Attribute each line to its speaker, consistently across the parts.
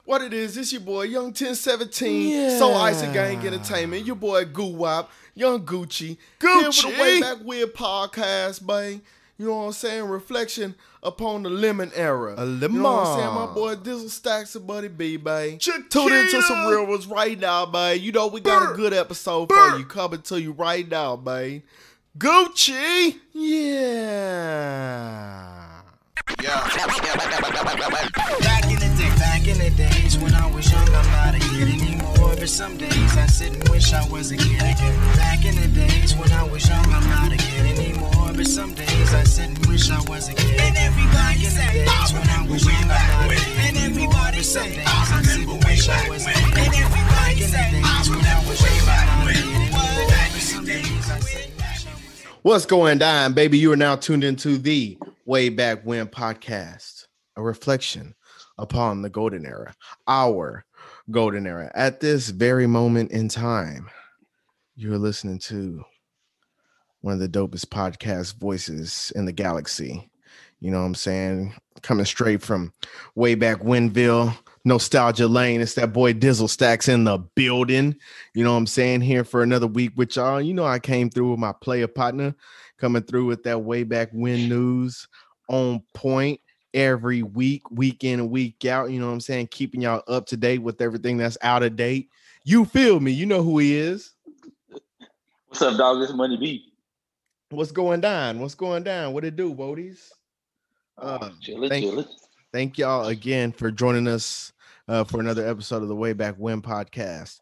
Speaker 1: What it is, this your boy, Young 1017,
Speaker 2: Yeah.
Speaker 1: So Ice and Gang Entertainment, your boy Goo Wop, Young Gucci. Here with the Way Back Weird podcast, babe. You know what I'm saying? Reflection upon the lemon era.
Speaker 2: A lemon.
Speaker 1: You know what I'm saying? My boy Dizzle Stacks and Buddy B, babe. Tune into some real ones right now, babe. You know we got a good episode for you coming to you right now, babe. Gucci!
Speaker 2: Yeah.
Speaker 3: Back in the days when I was young, I'm not a kid anymore. But some days I sit and wish I was a kid again. Back in the days when I was young, I'm not a kid anymore. But some days I sit and wish I was a kid. And everybody say, when I was young, I'm not a kid. And everybody say, I sit and wish I was a kid. And everybody say, when I was young, I'm not a kid anymore. But some days I sit and wish I was a kid.
Speaker 1: What's going down, baby? You are now tuned into the Way Back When podcast, a reflection upon the golden era, our golden era. At this very moment in time, you're listening to one of the dopest podcast voices in the galaxy. You know what I'm saying? Coming straight from way back Winville, Nostalgia Lane. It's that boy Dizzle Stacks in the building. You know what I'm saying? Here for another week with y'all. You know I came through with my player partner, coming through with that way back when news on point every week, week in and week out. You know what I'm saying? Keeping y'all up to date with everything that's out of date. You feel me? You know who he is.
Speaker 4: What's up, dog? This Money B.
Speaker 1: What's going down? What's going down? What it do, Wodies?
Speaker 4: Chillin'.
Speaker 1: Thank y'all again for joining us for another episode of the Way Back When podcast.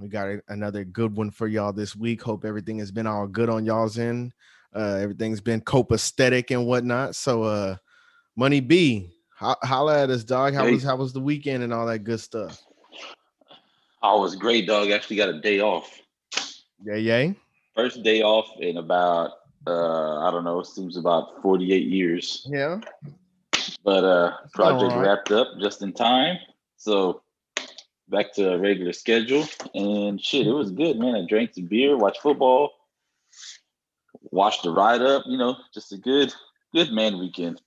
Speaker 1: We got another good one for y'all this week. Hope everything has been all good on y'all's end. Everything's been copacetic and whatnot. So, Money B, holla at us, dog. How was the weekend and all that good stuff?
Speaker 4: Oh, it was great, dog. Actually got a day off.
Speaker 1: Yay.
Speaker 4: First day off in about, I don't know, it seems about 48 years.
Speaker 1: Yeah.
Speaker 4: But project
Speaker 1: right.
Speaker 4: wrapped up just in time. So back to a regular schedule. And shit, it was good, man. I drank some beer, watched football, watched the ride up, you know, just a good man weekend.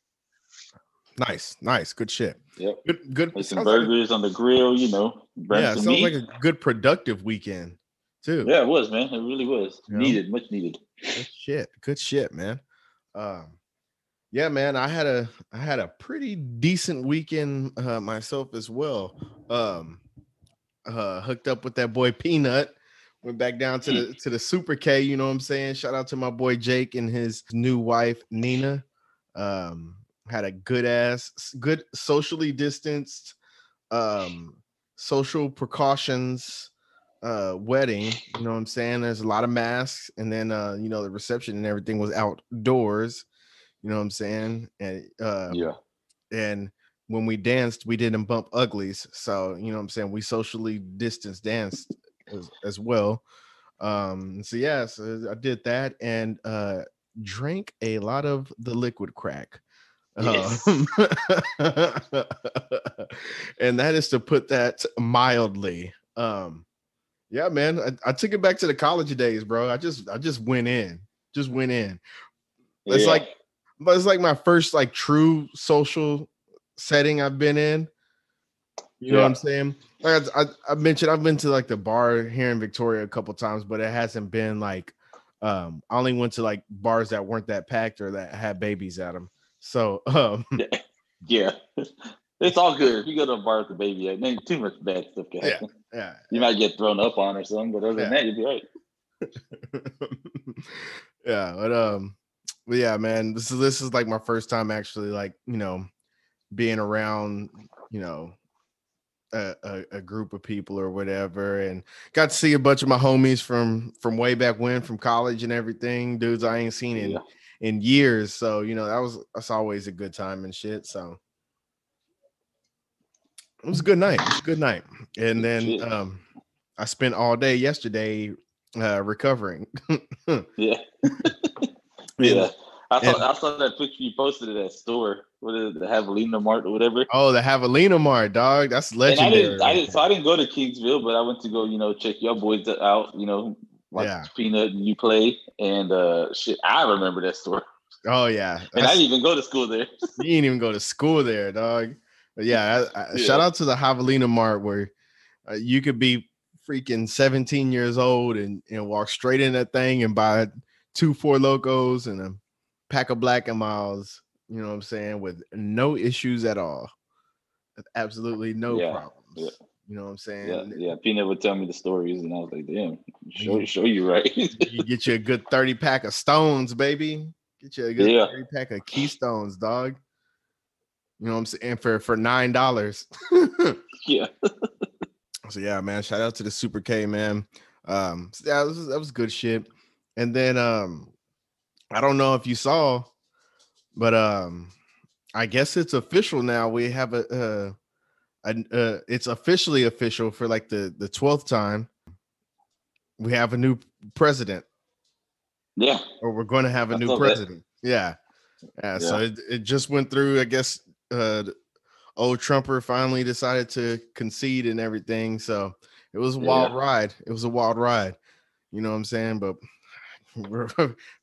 Speaker 1: Nice. Good shit.
Speaker 4: Yep.
Speaker 1: Good.
Speaker 4: Like some burgers on the grill, you know.
Speaker 1: Yeah,
Speaker 4: some
Speaker 1: sounds
Speaker 4: meat.
Speaker 1: like a good productive weekend too.
Speaker 4: Yeah, it was, man. It really was.
Speaker 1: Yeah.
Speaker 4: Much needed.
Speaker 1: Good shit, man. Yeah, man. I had a pretty decent weekend myself as well. Hooked up with that boy Peanut. Went back down to the Super K. You know what I'm saying? Shout out to my boy Jake and his new wife Nina. Had a good socially distanced, social precautions wedding. You know what I'm saying? There's a lot of masks, and then you know, the reception and everything was outdoors. You know what I'm saying? And
Speaker 4: Yeah.
Speaker 1: And when we danced, we didn't bump uglies. So you know what I'm saying? We socially distanced danced as well. So I did that and drank a lot of the liquid crack.
Speaker 4: Yes.
Speaker 1: And that is to put that mildly. Yeah, man. I took it back to the college days, bro. I just went in. It's like my first like true social setting I've been in. You know what I'm saying? Like I mentioned, I've been to like the bar here in Victoria a couple times, but it hasn't been like I only went to like bars that weren't that packed or that had babies at them. So
Speaker 4: yeah, it's all good. If you go to a bar with the baby, ain't too much bad stuff can happen.
Speaker 1: Yeah.
Speaker 4: You might get thrown up on or something, but other than that, you'll be right.
Speaker 1: Yeah, but yeah, man, this is like my first time actually, like, you know, being around, you know, a group of people or whatever, and got to see a bunch of my homies from way back when, from college and everything, dudes I ain't seen in years. So you know, that's always a good time and shit. So it was a good night. And then I spent all day yesterday recovering.
Speaker 4: Yeah. I saw that picture you posted at that store. What is it, the Javelina Mart or whatever?
Speaker 1: Oh, the Javelina Mart, dog. That's legendary.
Speaker 4: And I didn't go to Kingsville, but I went to go, you know, check your boys out, you know, watch Peanut and you play. And shit, I remember that store.
Speaker 1: Oh yeah.
Speaker 4: And I didn't even go to school there.
Speaker 1: You didn't even go to school there, dog. Yeah, shout out to the Javelina Mart where you could be freaking 17 years old and walk straight in that thing and buy 2 Four Locos and a pack of Black and Miles, you know what I'm saying, with no issues at all. Absolutely no problems.
Speaker 4: Yeah.
Speaker 1: You know what I'm saying?
Speaker 4: Yeah. Peanut would tell me the stories, and I was like, "Damn, show you right."
Speaker 1: You get you a good 30 pack of Stones, baby. Get you a good 30 pack of Keystones, dog. You know what I'm saying? For $9.
Speaker 4: Yeah.
Speaker 1: So yeah, man. Shout out to the Super K, man. So yeah, that was good shit. And then I don't know if you saw, but I guess it's official now. We have it's officially official for like the 12th time. We have a new president.
Speaker 4: Yeah.
Speaker 1: Or we're going to have a new president. Yeah. So it just went through, I guess, old Trumper finally decided to concede and everything. So it was a wild ride. It was a wild ride. You know what I'm saying? But we're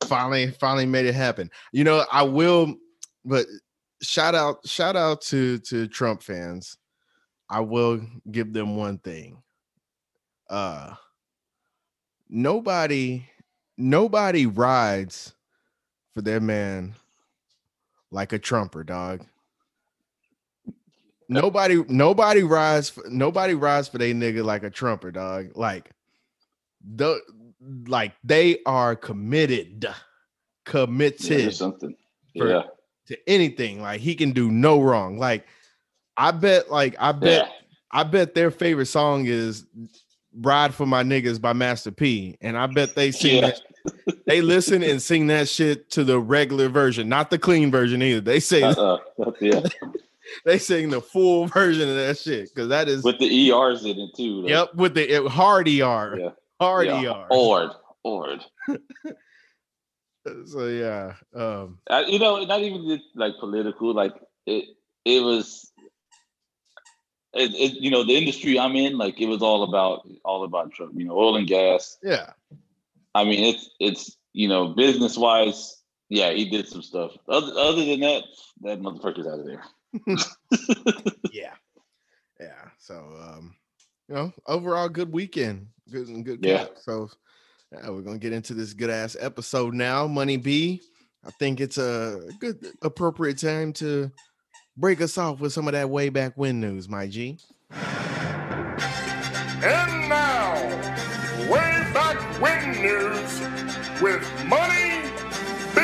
Speaker 1: finally made it happen. You know, I will, but shout out to Trump fans. I will give them one thing. Nobody rides for their man like a Trumper, dog. Nobody rides for their nigga like a Trumper, dog. Like they are committed
Speaker 4: something.
Speaker 1: To anything. Like he can do no wrong. Like I bet their favorite song is Ride for My Niggas by Master P. And I bet they sing that. They listen and sing that shit to the regular version, not the clean version either. They say they sing the full version of that shit because that is
Speaker 4: with the ERs in it too. Though.
Speaker 1: Yep, with the hard ER.
Speaker 4: Yeah.
Speaker 1: Hard ER.
Speaker 4: Ord.
Speaker 1: So yeah.
Speaker 4: You know, not even like political, like it was you know, the industry I'm in, like it was all about Trump, you know, oil and gas.
Speaker 1: Yeah.
Speaker 4: I mean, it's you know, business wise, yeah, he did some stuff. Other than that motherfucker's out of there.
Speaker 1: Yeah. So you know, overall good weekend. Good cap. So we're gonna get into this good ass episode now. Money B. I think it's a good appropriate time to break us off with some of that way back when news, my G.
Speaker 2: And now, way back when news with Money B.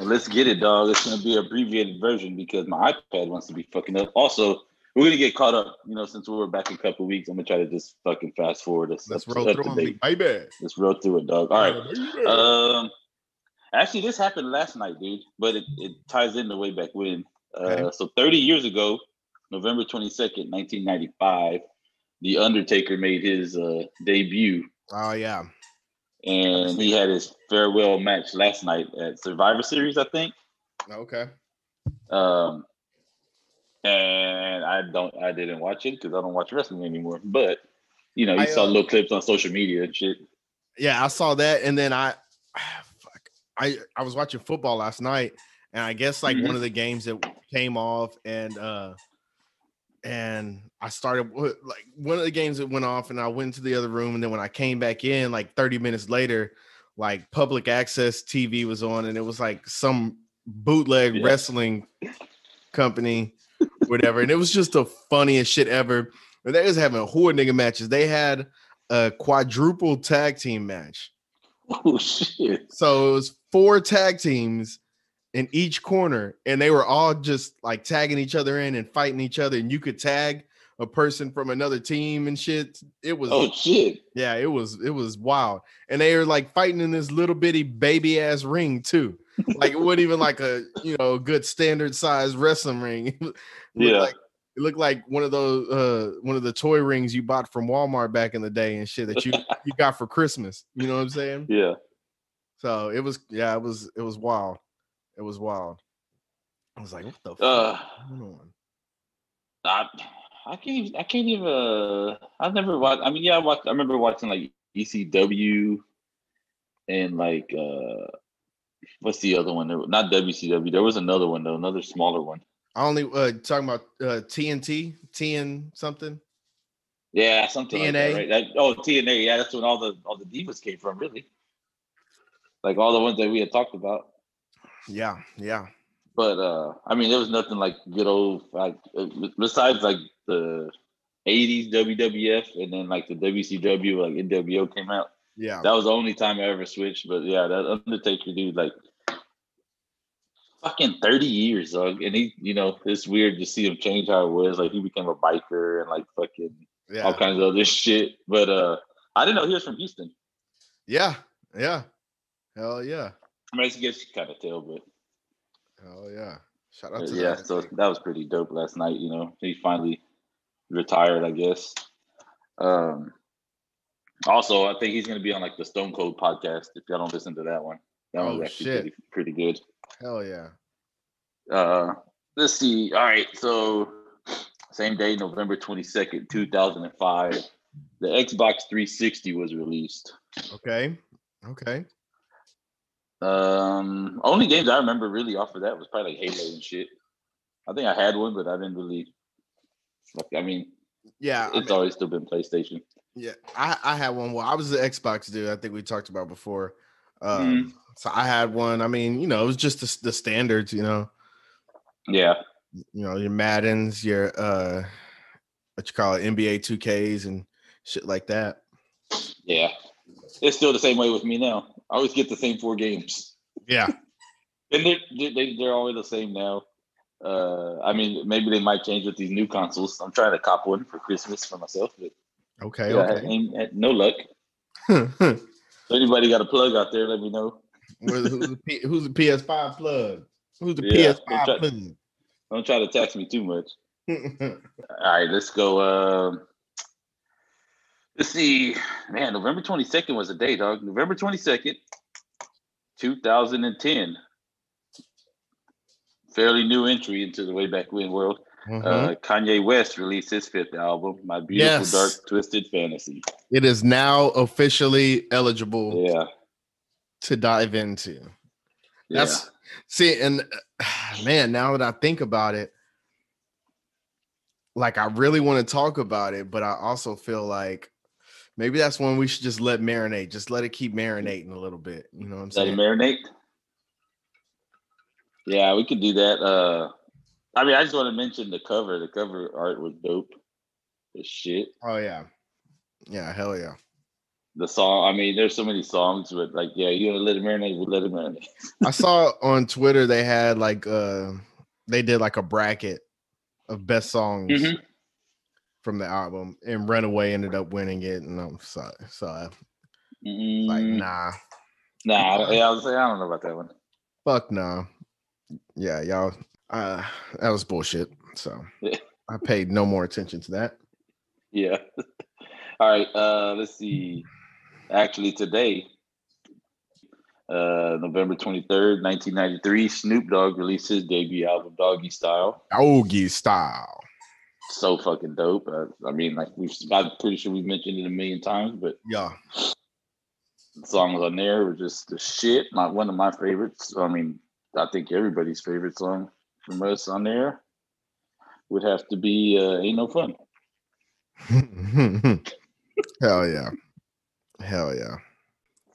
Speaker 4: Let's get it, dog. It's going to be an abbreviated version because my iPad wants to be fucking up. Also, we're going to get caught up, you know, since we're back in a couple of weeks. I'm going to try to just fucking fast forward us.
Speaker 1: Let's roll through them, baby.
Speaker 4: Let's roll through it, dog. All right. Actually, this happened last night, dude, but it ties in the way back when. So 30 years ago, November 22nd, 1995, The Undertaker made his debut.
Speaker 1: Oh, yeah.
Speaker 4: And he had his farewell match last night at Survivor Series, I think.
Speaker 1: Okay.
Speaker 4: And I didn't watch it because I don't watch wrestling anymore. But, you know, you saw little clips on social media and shit.
Speaker 1: Yeah, I saw that. And then I was watching football last night, and I guess like one of the games that came off, and I started like one of the games that went off, and I went to the other room, and then when I came back in, like 30 minutes later, like public access TV was on, and it was like some bootleg wrestling company, whatever, and it was just the funniest shit ever. And they was having whore nigga matches. They had a quadruple tag team match.
Speaker 4: Oh shit!
Speaker 1: So it was 4 tag teams in each corner, and they were all just like tagging each other in and fighting each other, and you could tag a person from another team and shit. It was yeah, it was wild. And they were like fighting in this little bitty baby ass ring too. Like it wasn't even like a good standard size wrestling ring. It looked like one of those one of the toy rings you bought from Walmart back in the day and shit that you got for Christmas. You know what I'm saying?
Speaker 4: Yeah.
Speaker 1: So it was wild. It was wild. I was like, what the fuck is going on?
Speaker 4: I can't even I've never watched. I mean, I remember watching like ECW and like What's the other one? Not WCW. There was another one though, another smaller one.
Speaker 1: I only talking about TNT, TN something.
Speaker 4: Yeah, something
Speaker 1: TNA.
Speaker 4: like that, right? TNA. Yeah, that's when all the divas came from, really. Like all the ones that we had talked about.
Speaker 1: Yeah.
Speaker 4: But I mean, there was nothing like good old besides like the '80s WWF and then like the WCW, like NWO came out.
Speaker 1: Yeah.
Speaker 4: That was the only time I ever switched. But yeah, that Undertaker dude, like fucking 30 years, dog. And he, it's weird to see him change how it was. Like he became a biker and like fucking all kinds of other shit. But I didn't know he was from Houston.
Speaker 1: Yeah. Hell yeah.
Speaker 4: I mean, I guess you kind of tell, but
Speaker 1: hell yeah. Shout out to
Speaker 4: that. So that was pretty dope last night. He finally retired, I guess. Also, I think he's going to be on like the Stone Cold podcast. If y'all don't listen to that one, that one's actually pretty good.
Speaker 1: Hell yeah.
Speaker 4: Let's see. All right, so same day, November 22nd, 2005, the Xbox 360 was released.
Speaker 1: Okay.
Speaker 4: Only games I remember really off of that was probably like Halo and shit. I think I had one, but I didn't really. I mean, it's always still been PlayStation.
Speaker 1: Yeah, I had one. Well, I was the Xbox dude. I think we talked about before. So I had one. I mean, it was just the standards.
Speaker 4: Yeah.
Speaker 1: Your Maddens, your what you call it, NBA 2Ks and shit like that.
Speaker 4: Yeah, it's still the same way with me now. I always get the same 4 games.
Speaker 1: Yeah,
Speaker 4: and they're always the same now. I mean, maybe they might change with these new consoles. I'm trying to cop one for Christmas for myself, but
Speaker 1: okay.
Speaker 4: I had no luck. If anybody got a plug out there, let me know.
Speaker 1: Who's the PS5 plug? Who's the PS5 plug?
Speaker 4: Don't try to tax me too much. All right, let's go. Let's see. Man, November 22nd was a day, dog. November 22nd, 2010. Fairly new entry into the way back when world. Kanye West released his 5th album, My Beautiful Dark Twisted Fantasy.
Speaker 1: It is now officially eligible to dive into. And man, now that I think about it, like I really want to talk about it, but I also feel like maybe that's one we should just let marinate. Just let it keep marinating a little bit. You know what I'm saying?
Speaker 4: Let it marinate? Yeah, we could do that. I mean, I just want to mention the cover. The cover art was dope as shit.
Speaker 1: Oh, yeah. Yeah, hell yeah.
Speaker 4: The song, I mean, there's so many songs, but like, yeah, you want to let it marinate, we'll let it marinate.
Speaker 1: I saw on Twitter they had like, they did like a bracket of best songs from the album, and Runaway ended up winning it, and I'm sorry. So like, nah.
Speaker 4: I was saying, I don't know about that one.
Speaker 1: Fuck nah. Yeah, y'all. That was bullshit. So I paid no more attention to that.
Speaker 4: Yeah. All right. Let's see. Actually, today, November 23rd, 1993, Snoop Dogg released his debut album, Doggy Style.
Speaker 1: Doggy Style.
Speaker 4: So fucking dope. I mean, like I'm pretty sure we've mentioned it a million times, but
Speaker 1: yeah,
Speaker 4: the songs on there were just the shit. Not one of my favorites. I mean, I think everybody's favorite song from us on there would have to be Ain't No Fun.
Speaker 1: Hell yeah.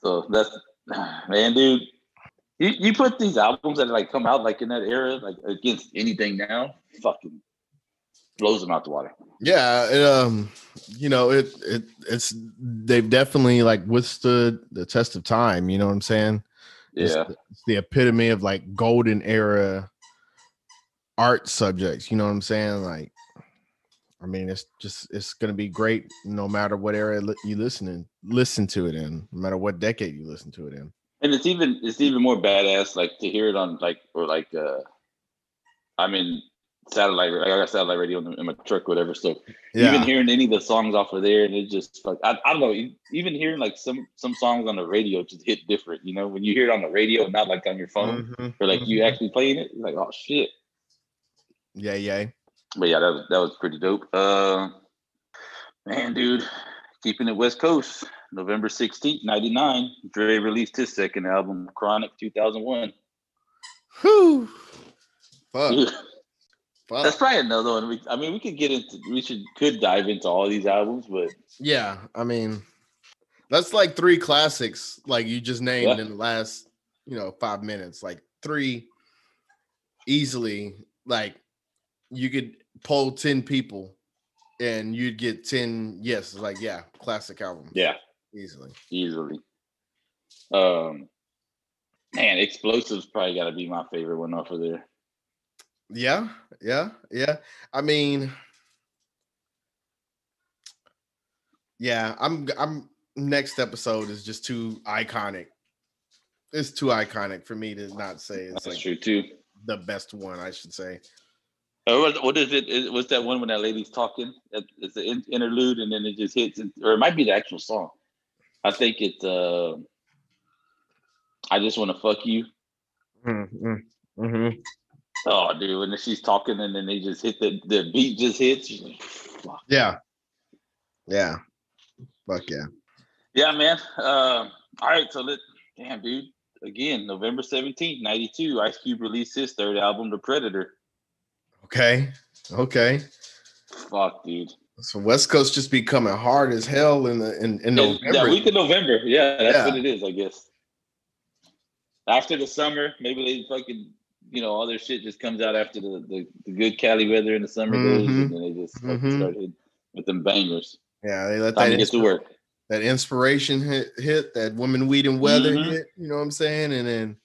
Speaker 4: So that's, man, dude, you put these albums that like come out like in that era, like against anything now, fucking blows them out the water.
Speaker 1: Yeah, it's they've definitely like withstood the test of time, you know what I'm saying?
Speaker 4: Yeah.
Speaker 1: It's the epitome of like golden era art subjects, you know what I'm saying? Like, I mean, it's gonna be great no matter what era you listen to it in, no matter what decade you listen to it in.
Speaker 4: And it's even more badass like to hear it on satellite. I got satellite radio in my truck, or whatever. So even hearing any of the songs off of there, and it just like I don't know. Even hearing like some songs on the radio just hit different. You know, when you hear it on the radio, not like on your phone, or like you actually playing it, you're like, oh shit.
Speaker 1: Yeah.
Speaker 4: But yeah, that was pretty dope. Man, dude, keeping it West Coast. November 16th, 99, Dre released his second album, Chronic 2001.
Speaker 1: Whew. Fuck.
Speaker 4: Dude,
Speaker 1: Fuck.
Speaker 4: that's probably another one. We could dive into all these albums, but
Speaker 1: Yeah, I mean, that's like 3 classics, like you just named in the last, 5 minutes. Like 3 easily, like you could poll 10 people and you'd get 10 yes, like classic albums.
Speaker 4: Yeah.
Speaker 1: Easily.
Speaker 4: Man, Explosives probably gotta be my favorite one off of there.
Speaker 1: Yeah. I mean, I'm next episode is just too iconic. It's too iconic for me to not say it's
Speaker 4: That's
Speaker 1: like
Speaker 4: true too.
Speaker 1: The best one, I should say.
Speaker 4: What is it? What's that one when that lady's talking? It's the interlude, and then it just hits, or it might be the actual song. I think it's I Just Want to Fuck You.
Speaker 1: Mm-hmm.
Speaker 4: Oh, dude, when she's talking and then they just hit the beat just hits. Like,
Speaker 1: yeah. Fuck yeah.
Speaker 4: Yeah, man. All right, so damn, dude. Again, November 17th, 92, Ice Cube released his third album, The Predator.
Speaker 1: Okay.
Speaker 4: Fuck, dude.
Speaker 1: So West Coast just be coming hard as hell in November.
Speaker 4: That week of November. Yeah, that's what it is, I guess. After the summer, maybe they fucking, all their shit just comes out after the good Cali weather in the summer goes, and then they just fucking start hitting with them bangers.
Speaker 1: Yeah, they let
Speaker 4: Time to get to work.
Speaker 1: That inspiration hit, that woman, weed, and weather hit. You know what I'm saying? And then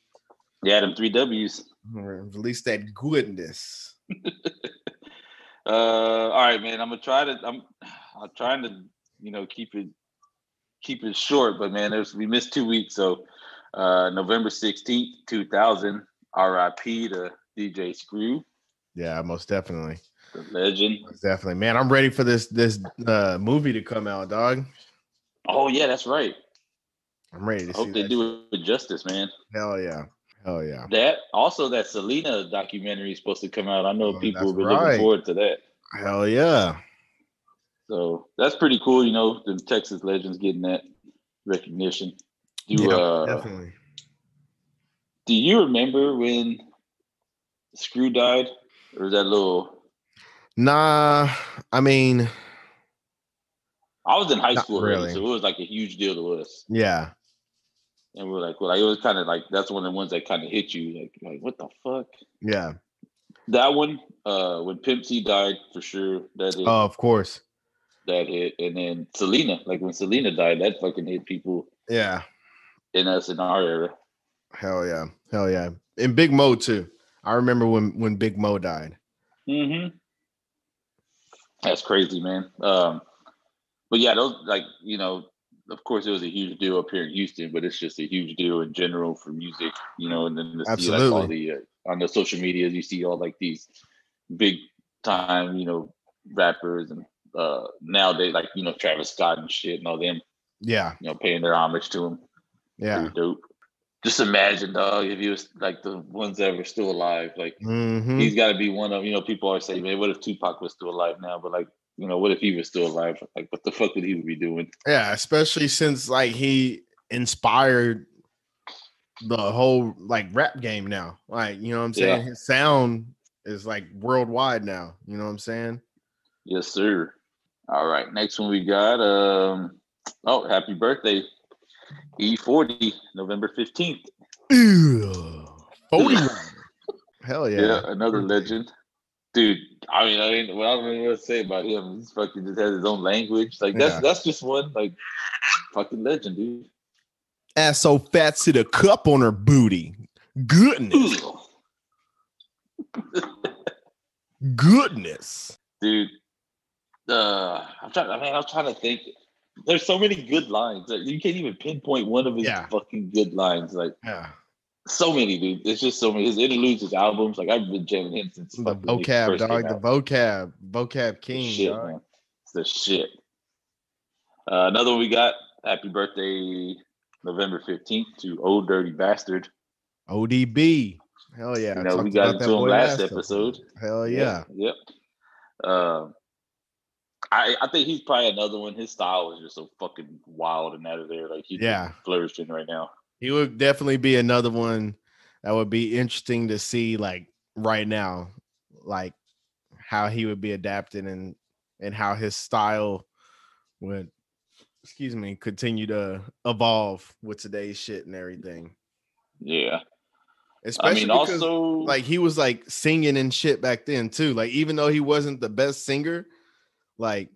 Speaker 4: them 3 W's.
Speaker 1: Release that goodness.
Speaker 4: All right, man. I'm trying to keep it short, but man, we missed 2 weeks. So November 16th, 2000, RIP to DJ Screw.
Speaker 1: Yeah, most definitely.
Speaker 4: The legend.
Speaker 1: Most definitely. Man, I'm ready for this movie to come out, dog.
Speaker 4: Oh yeah, that's right.
Speaker 1: I'm ready to see.
Speaker 4: Hope they do it justice, man.
Speaker 1: Hell yeah.
Speaker 4: That Selena documentary is supposed to come out. I know people have been looking forward to that.
Speaker 1: Hell yeah.
Speaker 4: So that's pretty cool, the Texas legends getting that recognition.
Speaker 1: Definitely.
Speaker 4: Do you remember when Screw died? Or is that little?
Speaker 1: Nah, I mean,
Speaker 4: I was in high school
Speaker 1: really.
Speaker 4: already, so it was like a huge deal to us.
Speaker 1: Yeah.
Speaker 4: And we're like, well, it was kind of like, that's one of the ones that kind of hit you. Like, what the fuck?
Speaker 1: Yeah.
Speaker 4: That one, when Pimp C died, for sure. That hit.
Speaker 1: Oh, of course.
Speaker 4: That hit. And then Selena, like when Selena died, that fucking hit people.
Speaker 1: Yeah.
Speaker 4: In our era.
Speaker 1: Hell yeah. And Big Mo, too. I remember when Big Mo died.
Speaker 4: Mm-hmm. That's crazy, man. But yeah, those, like, of course, it was a huge deal up here in Houston, but it's just a huge deal in general for music, and then to see like all the on the social medias, you see all like these big time, rappers and nowadays, like Travis Scott and shit and all them, paying their homage to him.
Speaker 1: Yeah,
Speaker 4: pretty dope. Just imagine, dog, if he was like the ones that were still alive, like he's got to be one of, people always say, man, what if Tupac was still alive now? But like, what if he was still alive? Like, what the fuck would he be doing?
Speaker 1: Yeah, especially since like he inspired the whole like rap game now. Like, you know what I'm saying? His sound is like worldwide now. You know what I'm saying?
Speaker 4: Yes, sir. All right. Next one we got happy birthday. E40, November 15th.
Speaker 1: 41. Hell yeah.
Speaker 4: Yeah, another legend. Dude, I don't know what to say about him. He's fucking just has his own language. Like that's just one like fucking legend, dude.
Speaker 1: Ass so fat, sit a cup on her booty. Goodness. Goodness.
Speaker 4: Dude. I'm trying to think. There's so many good lines. Like, you can't even pinpoint one of his fucking good lines. Like, so many, dude. It's just so many. His interludes, his albums. Like, I've been jamming him since
Speaker 1: the vocab, dog. The vocab king,
Speaker 4: shit,
Speaker 1: dog.
Speaker 4: Man. It's the shit. Another one we got. Happy birthday, November 15th to Old Dirty Bastard.
Speaker 1: ODB. Hell yeah.
Speaker 4: We got into him last episode.
Speaker 1: Hell yeah.
Speaker 4: Yep. I think he's probably another one. His style is just so fucking wild and out of there. Like he's flourishing right now.
Speaker 1: He would definitely be another one that would be interesting to see, like right now, like how he would be adapted and how his style would, continue to evolve with today's shit and everything.
Speaker 4: Yeah.
Speaker 1: Especially because like he was like singing and shit back then too. Like even though he wasn't the best singer, like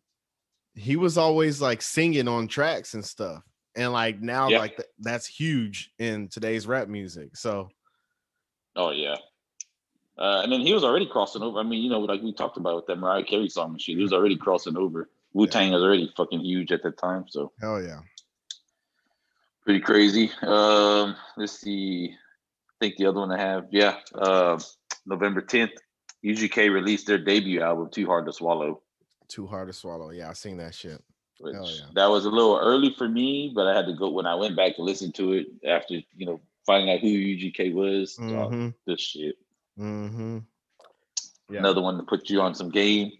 Speaker 1: he was always like singing on tracks and stuff. And like now, like that's huge in today's rap music. So,
Speaker 4: oh yeah, and then he was already crossing over. I mean, like we talked about with that Mariah Carey song and shit, he was already crossing over. Wu-Tang was already fucking huge at that time. So
Speaker 1: hell yeah,
Speaker 4: pretty crazy. Let's see. I think the other one I have, November 10th, UGK released their debut album, Too Hard to Swallow.
Speaker 1: Too Hard to Swallow. Yeah, I seen that shit.
Speaker 4: That was a little early for me, but I had to go when I went back to listen to it after finding out who UGK was. This shit.
Speaker 1: Yeah.
Speaker 4: Another one to put you on some game.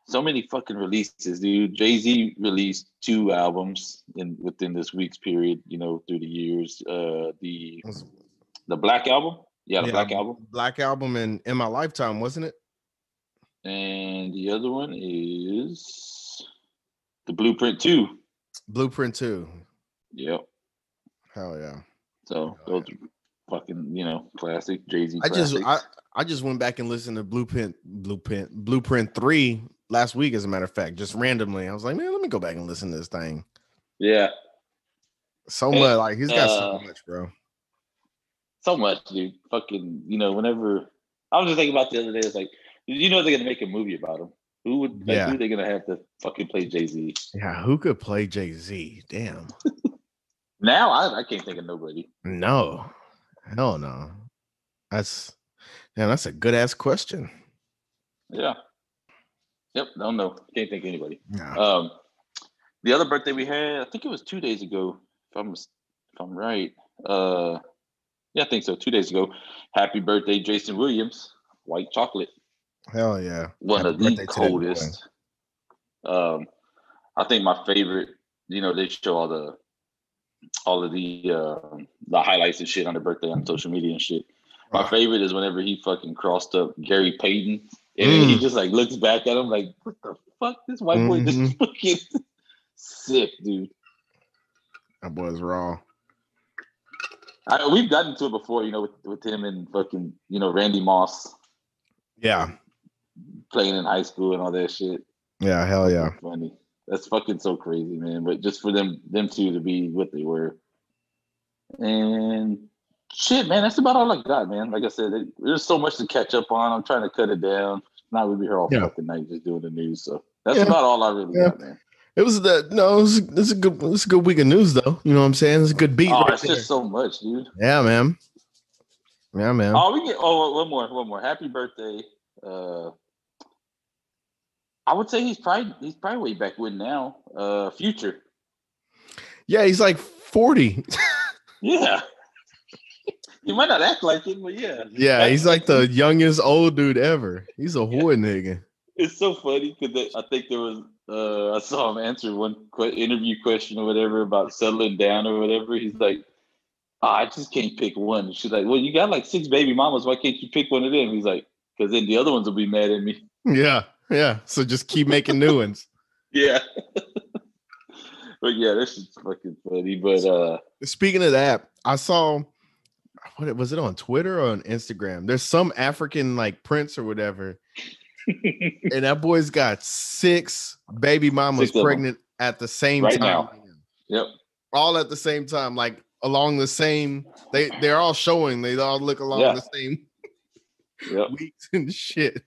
Speaker 4: So many fucking releases, dude. Jay-Z released 2 albums within this week's period. Through the years. The Black Album. Yeah, the Black Album.
Speaker 1: Black Album and In My Lifetime, wasn't it?
Speaker 4: And the other one is the Blueprint 2.
Speaker 1: Blueprint 2.
Speaker 4: Yep.
Speaker 1: Hell yeah.
Speaker 4: So those are fucking, classic Jay-Z.
Speaker 1: I just went back and listened to Blueprint 3 last week, as a matter of fact, just randomly. I was like, man, let me go back and listen to this thing.
Speaker 4: Yeah.
Speaker 1: So much, like he's got so much, bro.
Speaker 4: So much, dude. Fucking, whenever I was just thinking about the other day, it's like, they're gonna make a movie about him. Who are they gonna have to fucking play Jay-Z?
Speaker 1: Yeah, who could play Jay-Z? Damn.
Speaker 4: Now I can't think of nobody.
Speaker 1: No, hell no. That's a good ass question.
Speaker 4: Yeah. Yep. Don't know. Can't think of anybody.
Speaker 1: No.
Speaker 4: The other birthday we had, I think it was 2 days ago. If I'm right. Yeah, I think so. 2 days ago. Happy birthday, Jason Williams. White Chocolate.
Speaker 1: Hell yeah.
Speaker 4: One of the coldest. I think my favorite, they show all of the highlights and shit on their birthday on social media and shit. My favorite is whenever he fucking crossed up Gary Payton and he just like looks back at him like, what the fuck? This white boy just fucking sick, dude.
Speaker 1: That boy's raw.
Speaker 4: We've gotten to it before, with him and fucking, Randy Moss.
Speaker 1: Yeah.
Speaker 4: Playing in high school and all that shit.
Speaker 1: Yeah, hell yeah.
Speaker 4: That's funny. That's fucking so crazy, man. But just for them two to be what they were. And shit, man, that's about all I got, man. Like I said, there's so much to catch up on. I'm trying to cut it down. Not we'll be here all fucking night just doing the news. So that's about all I really got, man.
Speaker 1: It's a good week of news though. You know what I'm saying? It's a good beat.
Speaker 4: Oh, it's just so much, dude.
Speaker 1: Yeah, man. Yeah, man.
Speaker 4: Oh, one more. Happy birthday. I would say he's probably way back when now. Future.
Speaker 1: Yeah, he's like 40.
Speaker 4: Yeah. He might not act like it, but yeah.
Speaker 1: Yeah, he's like the youngest old dude ever. He's a whore nigga.
Speaker 4: It's so funny because I think there was I saw him answer one interview question or whatever about settling down or whatever. He's like, I just can't pick one. She's like, well, you got like 6 baby mamas. Why can't you pick one of them? He's like, because then the other ones will be mad at me.
Speaker 1: Yeah. So just keep making new ones.
Speaker 4: Yeah. But yeah, this is fucking funny. But
Speaker 1: speaking of that, I saw, what was it, on Twitter or on Instagram? There's some African like prince or whatever. And that boy's got 6 baby mamas pregnant at the same time.
Speaker 4: Now. Yep.
Speaker 1: All at the same time, like along the same. They're all showing. They all look along the same weeks and shit.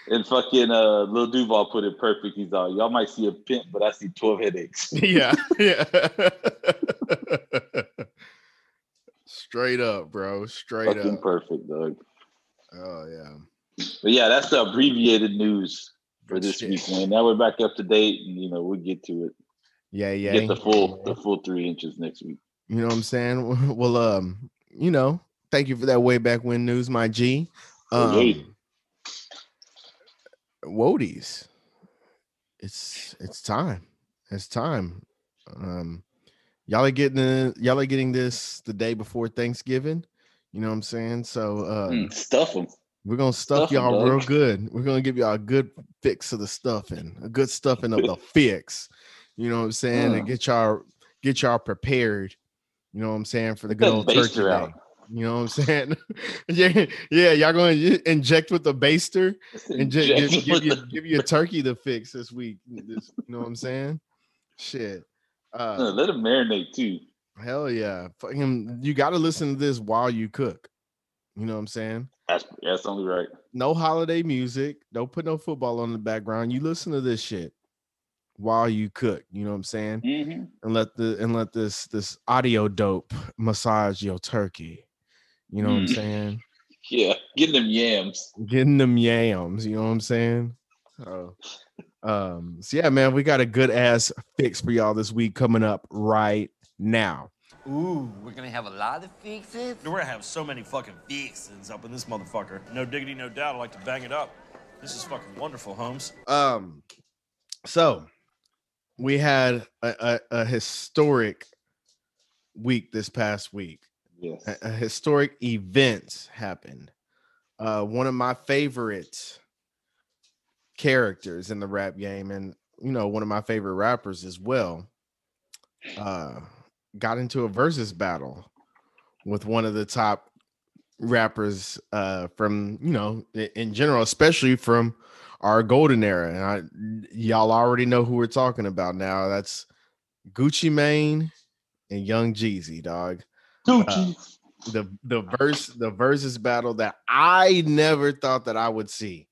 Speaker 4: And fucking Lil Duval put it perfect. He's all, y'all might see a pimp, but I see 12 headaches.
Speaker 1: Yeah. Straight up, bro. Straight
Speaker 4: fucking
Speaker 1: up.
Speaker 4: Perfect, dog.
Speaker 1: Oh yeah.
Speaker 4: But yeah, that's the abbreviated news for this week, man. Now we're back up to date, and we'll get to it.
Speaker 1: Yeah.
Speaker 4: Get the full 3 inches next week.
Speaker 1: You know what I'm saying? Well, thank you for that way back when news, my G. Woadies. it's time. It's time. Y'all are getting this the day before Thanksgiving. You know what I'm saying? So
Speaker 4: Stuff them.
Speaker 1: we're gonna stuff
Speaker 4: Stuff 'em,
Speaker 1: y'all
Speaker 4: dog.
Speaker 1: real good. We're gonna give y'all a good fix of the stuffing, a good stuffing of the fix. You know what I'm saying? And get y'all prepared. You know what I'm saying, for the
Speaker 4: Get
Speaker 1: good
Speaker 4: that
Speaker 1: old turkey
Speaker 4: baster
Speaker 1: day.
Speaker 4: out.
Speaker 1: You know what I'm saying? yeah. Y'all going to inject with the baster and give you a turkey to fix this week. You know what I'm saying? Shit.
Speaker 4: Let them marinate too.
Speaker 1: Hell yeah. Fucking, you got to listen to this while you cook. You know what I'm saying?
Speaker 4: That's only right.
Speaker 1: No holiday music. Don't put no football on the background. You listen to this shit while you cook. You know what I'm saying?
Speaker 4: Mm-hmm.
Speaker 1: And let this audio dope massage your turkey. You know what I'm saying?
Speaker 4: Yeah, getting them yams.
Speaker 1: Getting them yams. You know what I'm saying? So yeah, man, we got a good ass fix for y'all this week coming up right now.
Speaker 5: Ooh, we're gonna have a lot of fixes.
Speaker 6: We're gonna have so many fucking fixins up in this motherfucker. No diggity, no doubt. I like to bang it up. This is fucking wonderful, Holmes.
Speaker 1: So we had a historic week this past week.
Speaker 4: Yes.
Speaker 1: A historic event happened. One of my favorite characters in the rap game, and one of my favorite rappers as well, got into a versus battle with one of the top rappers from in general, especially from our golden era. And y'all already know who we're talking about now. That's Gucci Mane and Young Jeezy, dog.
Speaker 4: Gucci.
Speaker 1: The versus battle that I never thought that I would see.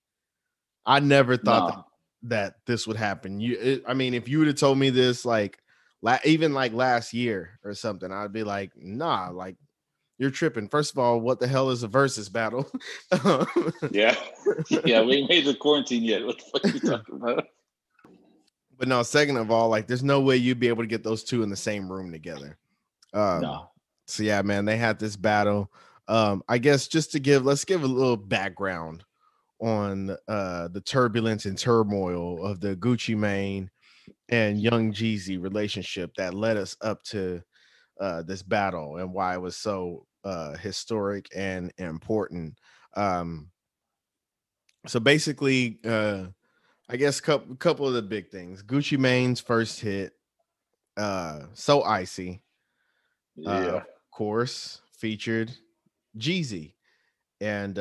Speaker 1: I never thought that this would happen. If you would have told me this even last year or something, I'd be like, nah, like, you're tripping. First of all, what the hell is a versus battle?
Speaker 4: Yeah, we ain't made the quarantine yet. What the fuck are you talking about?
Speaker 1: But no, second of all, like, there's no way you'd be able to get those two in the same room together.
Speaker 4: No.
Speaker 1: So yeah, man, they had this battle. I guess just let's give a little background on the turbulence and turmoil of the Gucci Mane and Young Jeezy relationship that led us up to this battle and why it was so historic and important. So basically, I guess couple of the big things. Gucci Mane's first hit, So Icy, of course, featured Jeezy, and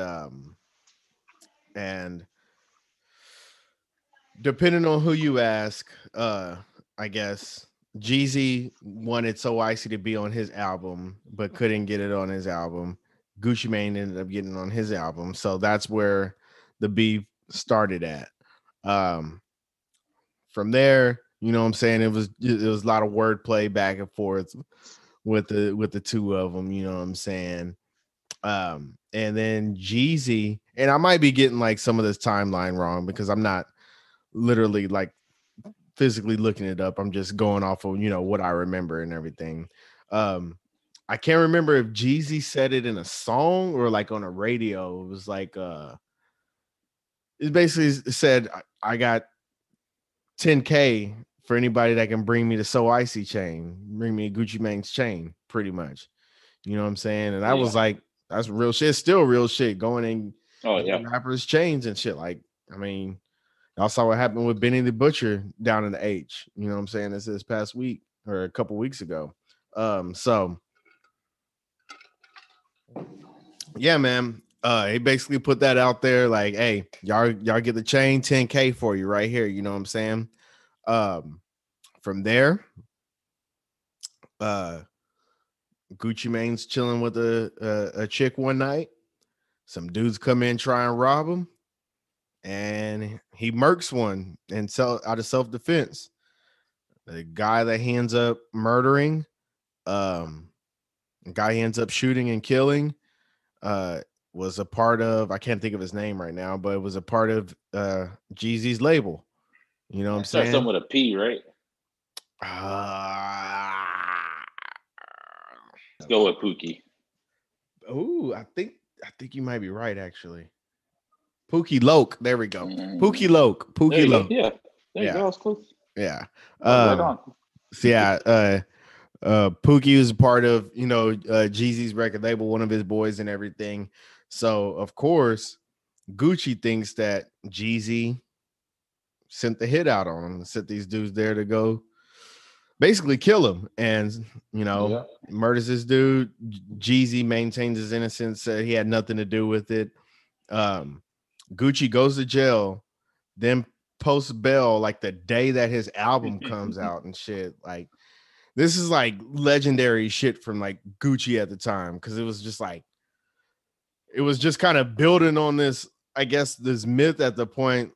Speaker 1: depending on who you ask, I guess Jeezy wanted So Icy to be on his album, but couldn't get it on his album. Gucci Mane ended up getting on his album, so that's where the beef started at. From there, you know what I'm saying, it was a lot of wordplay back and forth with the two of them, you know what I'm saying. And then Jeezy, and I might be getting like some of this timeline wrong because I'm not literally like physically looking it up. I'm just going off of what I remember and everything. I can't remember if Jeezy said it in a song or like on a radio. It was like it basically said, I got 10K for anybody that can bring me the So Icy chain, bring me Gucci Mane's chain, pretty much. You know what I'm saying? And I was like, that's real shit. It's still real shit going in rappers' chains and shit. Like, I mean, y'all saw what happened with Benny the Butcher down in the H. You know what I'm saying? This past week or a couple weeks ago. So yeah, man. He basically put that out there like, hey, y'all get the chain, 10K for you right here. You know what I'm saying? From there, Gucci Mane's chilling with a chick one night. Some dudes come in, try and rob him, and he murks one and out of self-defense. The guy that he ends up murdering, the guy he ends up shooting and killing, was a part of, I can't think of his name right now, but it was a part of Jeezy's label. You know what I'm saying?
Speaker 4: Something with a P, right? Let's go with Pookie.
Speaker 1: Oh, I think you might be right, actually. Pookie Loke. There we go. Pookie Loke.
Speaker 4: There There you go. It's close.
Speaker 1: Yeah.
Speaker 4: Right on.
Speaker 1: So yeah, Pookie was a part of, Jeezy's record label, one of his boys and everything. So of course, Gucci thinks that Jeezy sent the hit out on him, sent these dudes there to go basically kill him, and murders this dude. Jeezy maintains his innocence, said he had nothing to do with it. Gucci goes to jail, then posts bail like the day that his album comes out and shit. Like, this is like legendary shit from like Gucci at the time, because it was just kind of building on this, I guess, this myth at that point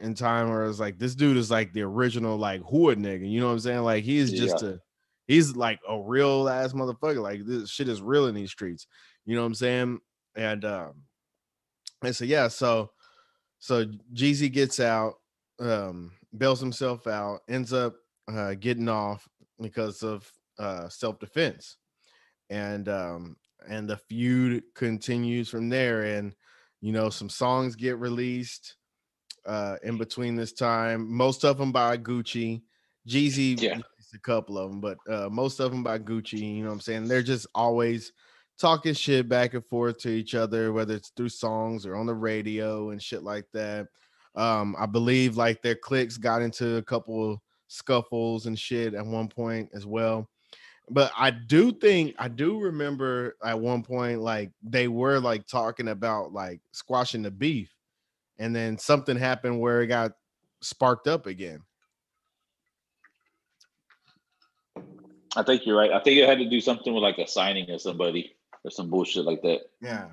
Speaker 1: in time, where it was like, this dude is like the original like hood nigga, you know what I'm saying? Like, he's just he's like a real ass motherfucker. Like, this shit is real in these streets, you know what I'm saying? And so Jeezy gets out, bails himself out, ends up getting off because of self-defense, and the feud continues from there. And some songs get released in between this time, most of them by Gucci. Jeezy released a couple of them, but most of them by Gucci. You know what I'm saying? They're just always talking shit back and forth to each other, whether it's through songs or on the radio and shit like that. I believe like their cliques got into a couple scuffles and shit at one point as well. But I do remember at one point, like, they were like talking about like squashing the beef, and then something happened where it got sparked up again.
Speaker 4: I think you're right. I think it had to do something with like a signing of somebody or some bullshit like that.
Speaker 1: Yeah.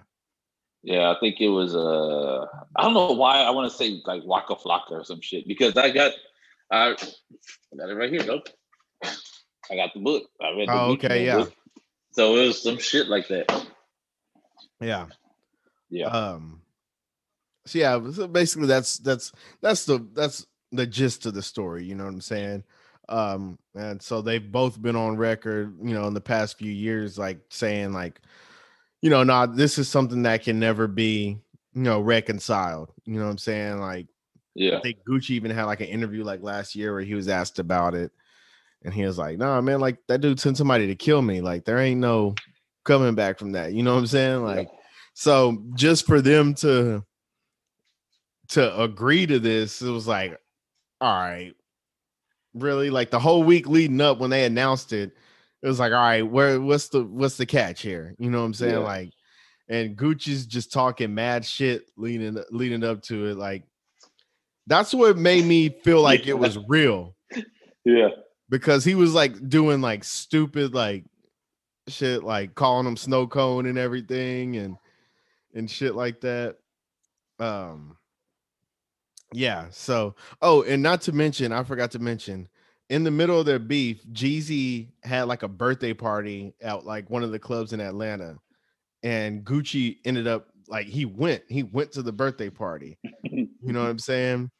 Speaker 4: Yeah, I think it was I don't know why I want to say like Waka Flocka or some shit, because I got it right here, though. I got the book. I read the book.
Speaker 1: Okay, yeah.
Speaker 4: Book. So it was some shit like that.
Speaker 1: Yeah.
Speaker 4: Yeah.
Speaker 1: So basically that's the gist of the story, you know what I'm saying? And so they've both been on record, in the past few years, like saying like, this is something that can never be, reconciled. You know what I'm saying? Like,
Speaker 4: yeah.
Speaker 1: I think Gucci even had like an interview like last year where he was asked about it, and he was like, "Nah, man, like that dude sent somebody to kill me. Like, there ain't no coming back from that." You know what I'm saying? Like, so just for them to agree to this, it was like, all right, really? Like the whole week leading up when they announced it, it was like, all right, what's the catch here? You know what I'm saying?
Speaker 4: Yeah.
Speaker 1: Like, and Gucci's just talking mad shit leading up to it. Like, that's what made me feel like it was real.
Speaker 4: Yeah.
Speaker 1: Because he was like doing like stupid like shit, like calling him snow cone and everything and shit like that. Yeah. So, and not to mention, I forgot to mention, in the middle of their beef, Jeezy had like a birthday party at like one of the clubs in Atlanta, and Gucci ended up like he went to the birthday party. You know what I'm saying?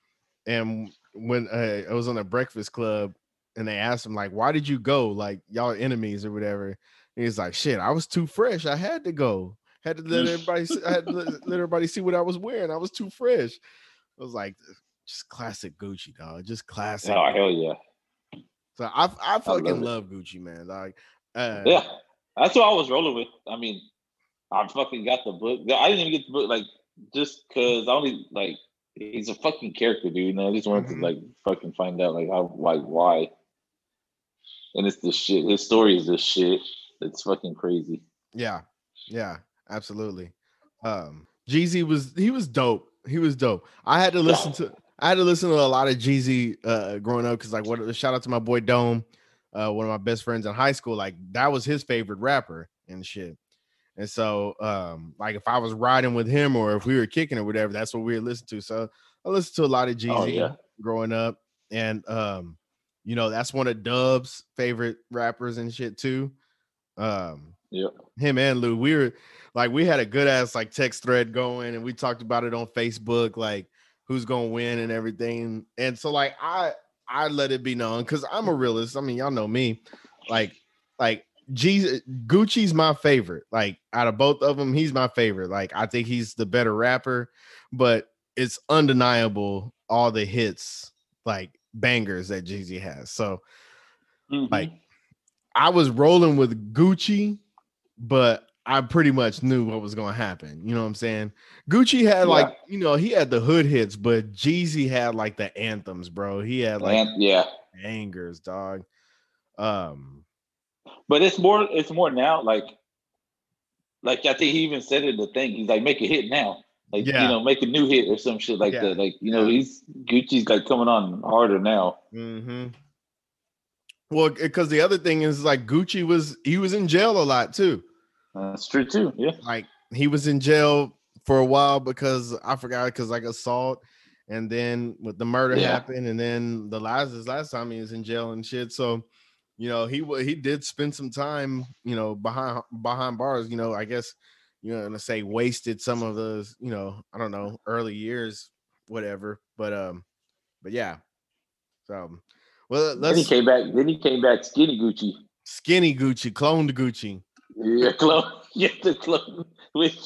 Speaker 1: And when I was on a Breakfast Club, and they asked him like, "Why did you go? Like, y'all are enemies or whatever?" And he's like, "Shit, I was too fresh. I had to go. Had to let everybody. I had to let everybody see what I was wearing. I was too fresh." I was like, just classic Gucci, dog. Just classic.
Speaker 4: Oh, hell yeah.
Speaker 1: So I fucking love Gucci, man. Like,
Speaker 4: yeah, that's what I was rolling with. I mean, I fucking got the book. I didn't even get the book, like, just because I only like he's a fucking character, dude. And I just wanted to like fucking find out like how, like, why. And it's the shit. His story is the shit. It's fucking crazy.
Speaker 1: Yeah, absolutely. Jeezy was dope. He was dope. I had to listen to a lot of Jeezy growing up, because like, shout out to my boy Dome, one of my best friends in high school. Like, that was his favorite rapper and shit. And so like if I was riding with him or if we were kicking or whatever, that's what we would listen to. So I listened to a lot of Jeezy growing up, and that's one of Dub's favorite rappers and shit too. Him and Lou, we had a good ass like text thread going, and we talked about it on Facebook, like who's gonna win and everything. And so like I let it be known, because I'm a realist. I mean, y'all know me. Like Gucci's my favorite. Like, out of both of them, he's my favorite. Like, I think he's the better rapper, but it's undeniable all the hits like bangers that Jeezy has. So
Speaker 4: Mhm.
Speaker 1: like I was rolling with Gucci, but I pretty much knew what was going to happen. You know what I'm saying? Gucci had like, you know, he had the hood hits, but Jeezy had like the anthems, bro. He had like bangers, dog.
Speaker 4: But it's more now. Like I think he even said it in the thing. He's like, make a hit now. Like, you know, make a new hit or some shit like that. Like, you know, Gucci's like coming on harder now.
Speaker 1: Mm-hmm. Well, because the other thing is like Gucci was in jail a lot too.
Speaker 4: That's true too. Yeah.
Speaker 1: Like he was in jail for a while because I forgot because like assault, and then with the murder happened, and then his last time he was in jail and shit. So, you know, he did spend some time, you know, behind bars. You know, I guess, you know, to say wasted some of those, you know, I don't know, early years, whatever. But yeah. So, well,
Speaker 4: Then he came back skinny Gucci.
Speaker 1: Skinny Gucci, cloned Gucci.
Speaker 4: Yeah, clone. Yeah, the clone. Which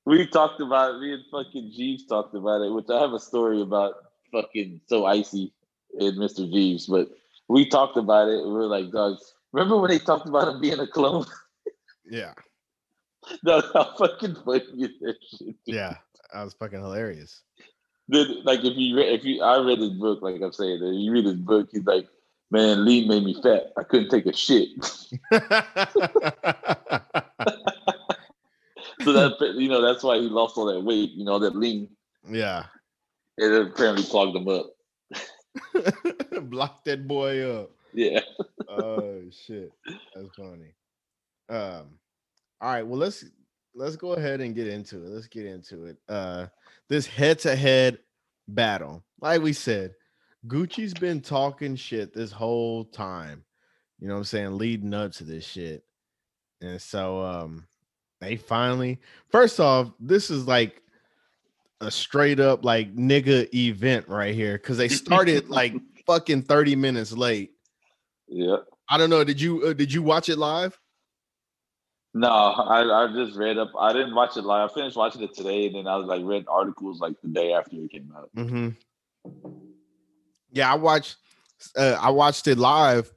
Speaker 4: we talked about. Me and fucking Jeeves talked about it. Which I have a story about. Fucking so icy in Mr. Jeeves, but we talked about it. And we were like, dog. Remember when they talked about him being a clone?
Speaker 1: Yeah.
Speaker 4: No, how fucking funny is that shit?
Speaker 1: Yeah, that was fucking hilarious.
Speaker 4: Then, like, I read his book. Like I'm saying, if you read his book, he's like, man, lean made me fat. I couldn't take a shit. So that, you know, that's why he lost all that weight. You know, that lean.
Speaker 1: Yeah.
Speaker 4: It apparently clogged him up.
Speaker 1: Block that boy up.
Speaker 4: Yeah.
Speaker 1: Oh shit, that's funny. All right, well let's go ahead and get into it. Let's get into it. This head-to-head battle. Like we said, Gucci's been talking shit this whole time. You know what I'm saying? Leading up to this shit. And so they finally, first off, this is like a straight up like nigga event right here because they started like fucking 30 minutes late.
Speaker 4: Yeah.
Speaker 1: I don't know. Did you watch it live?
Speaker 4: No, I just read up. I didn't watch it live. I finished watching it today, and then I was like read articles like the day after it came out.
Speaker 1: Mm-hmm. Yeah, I watched it live,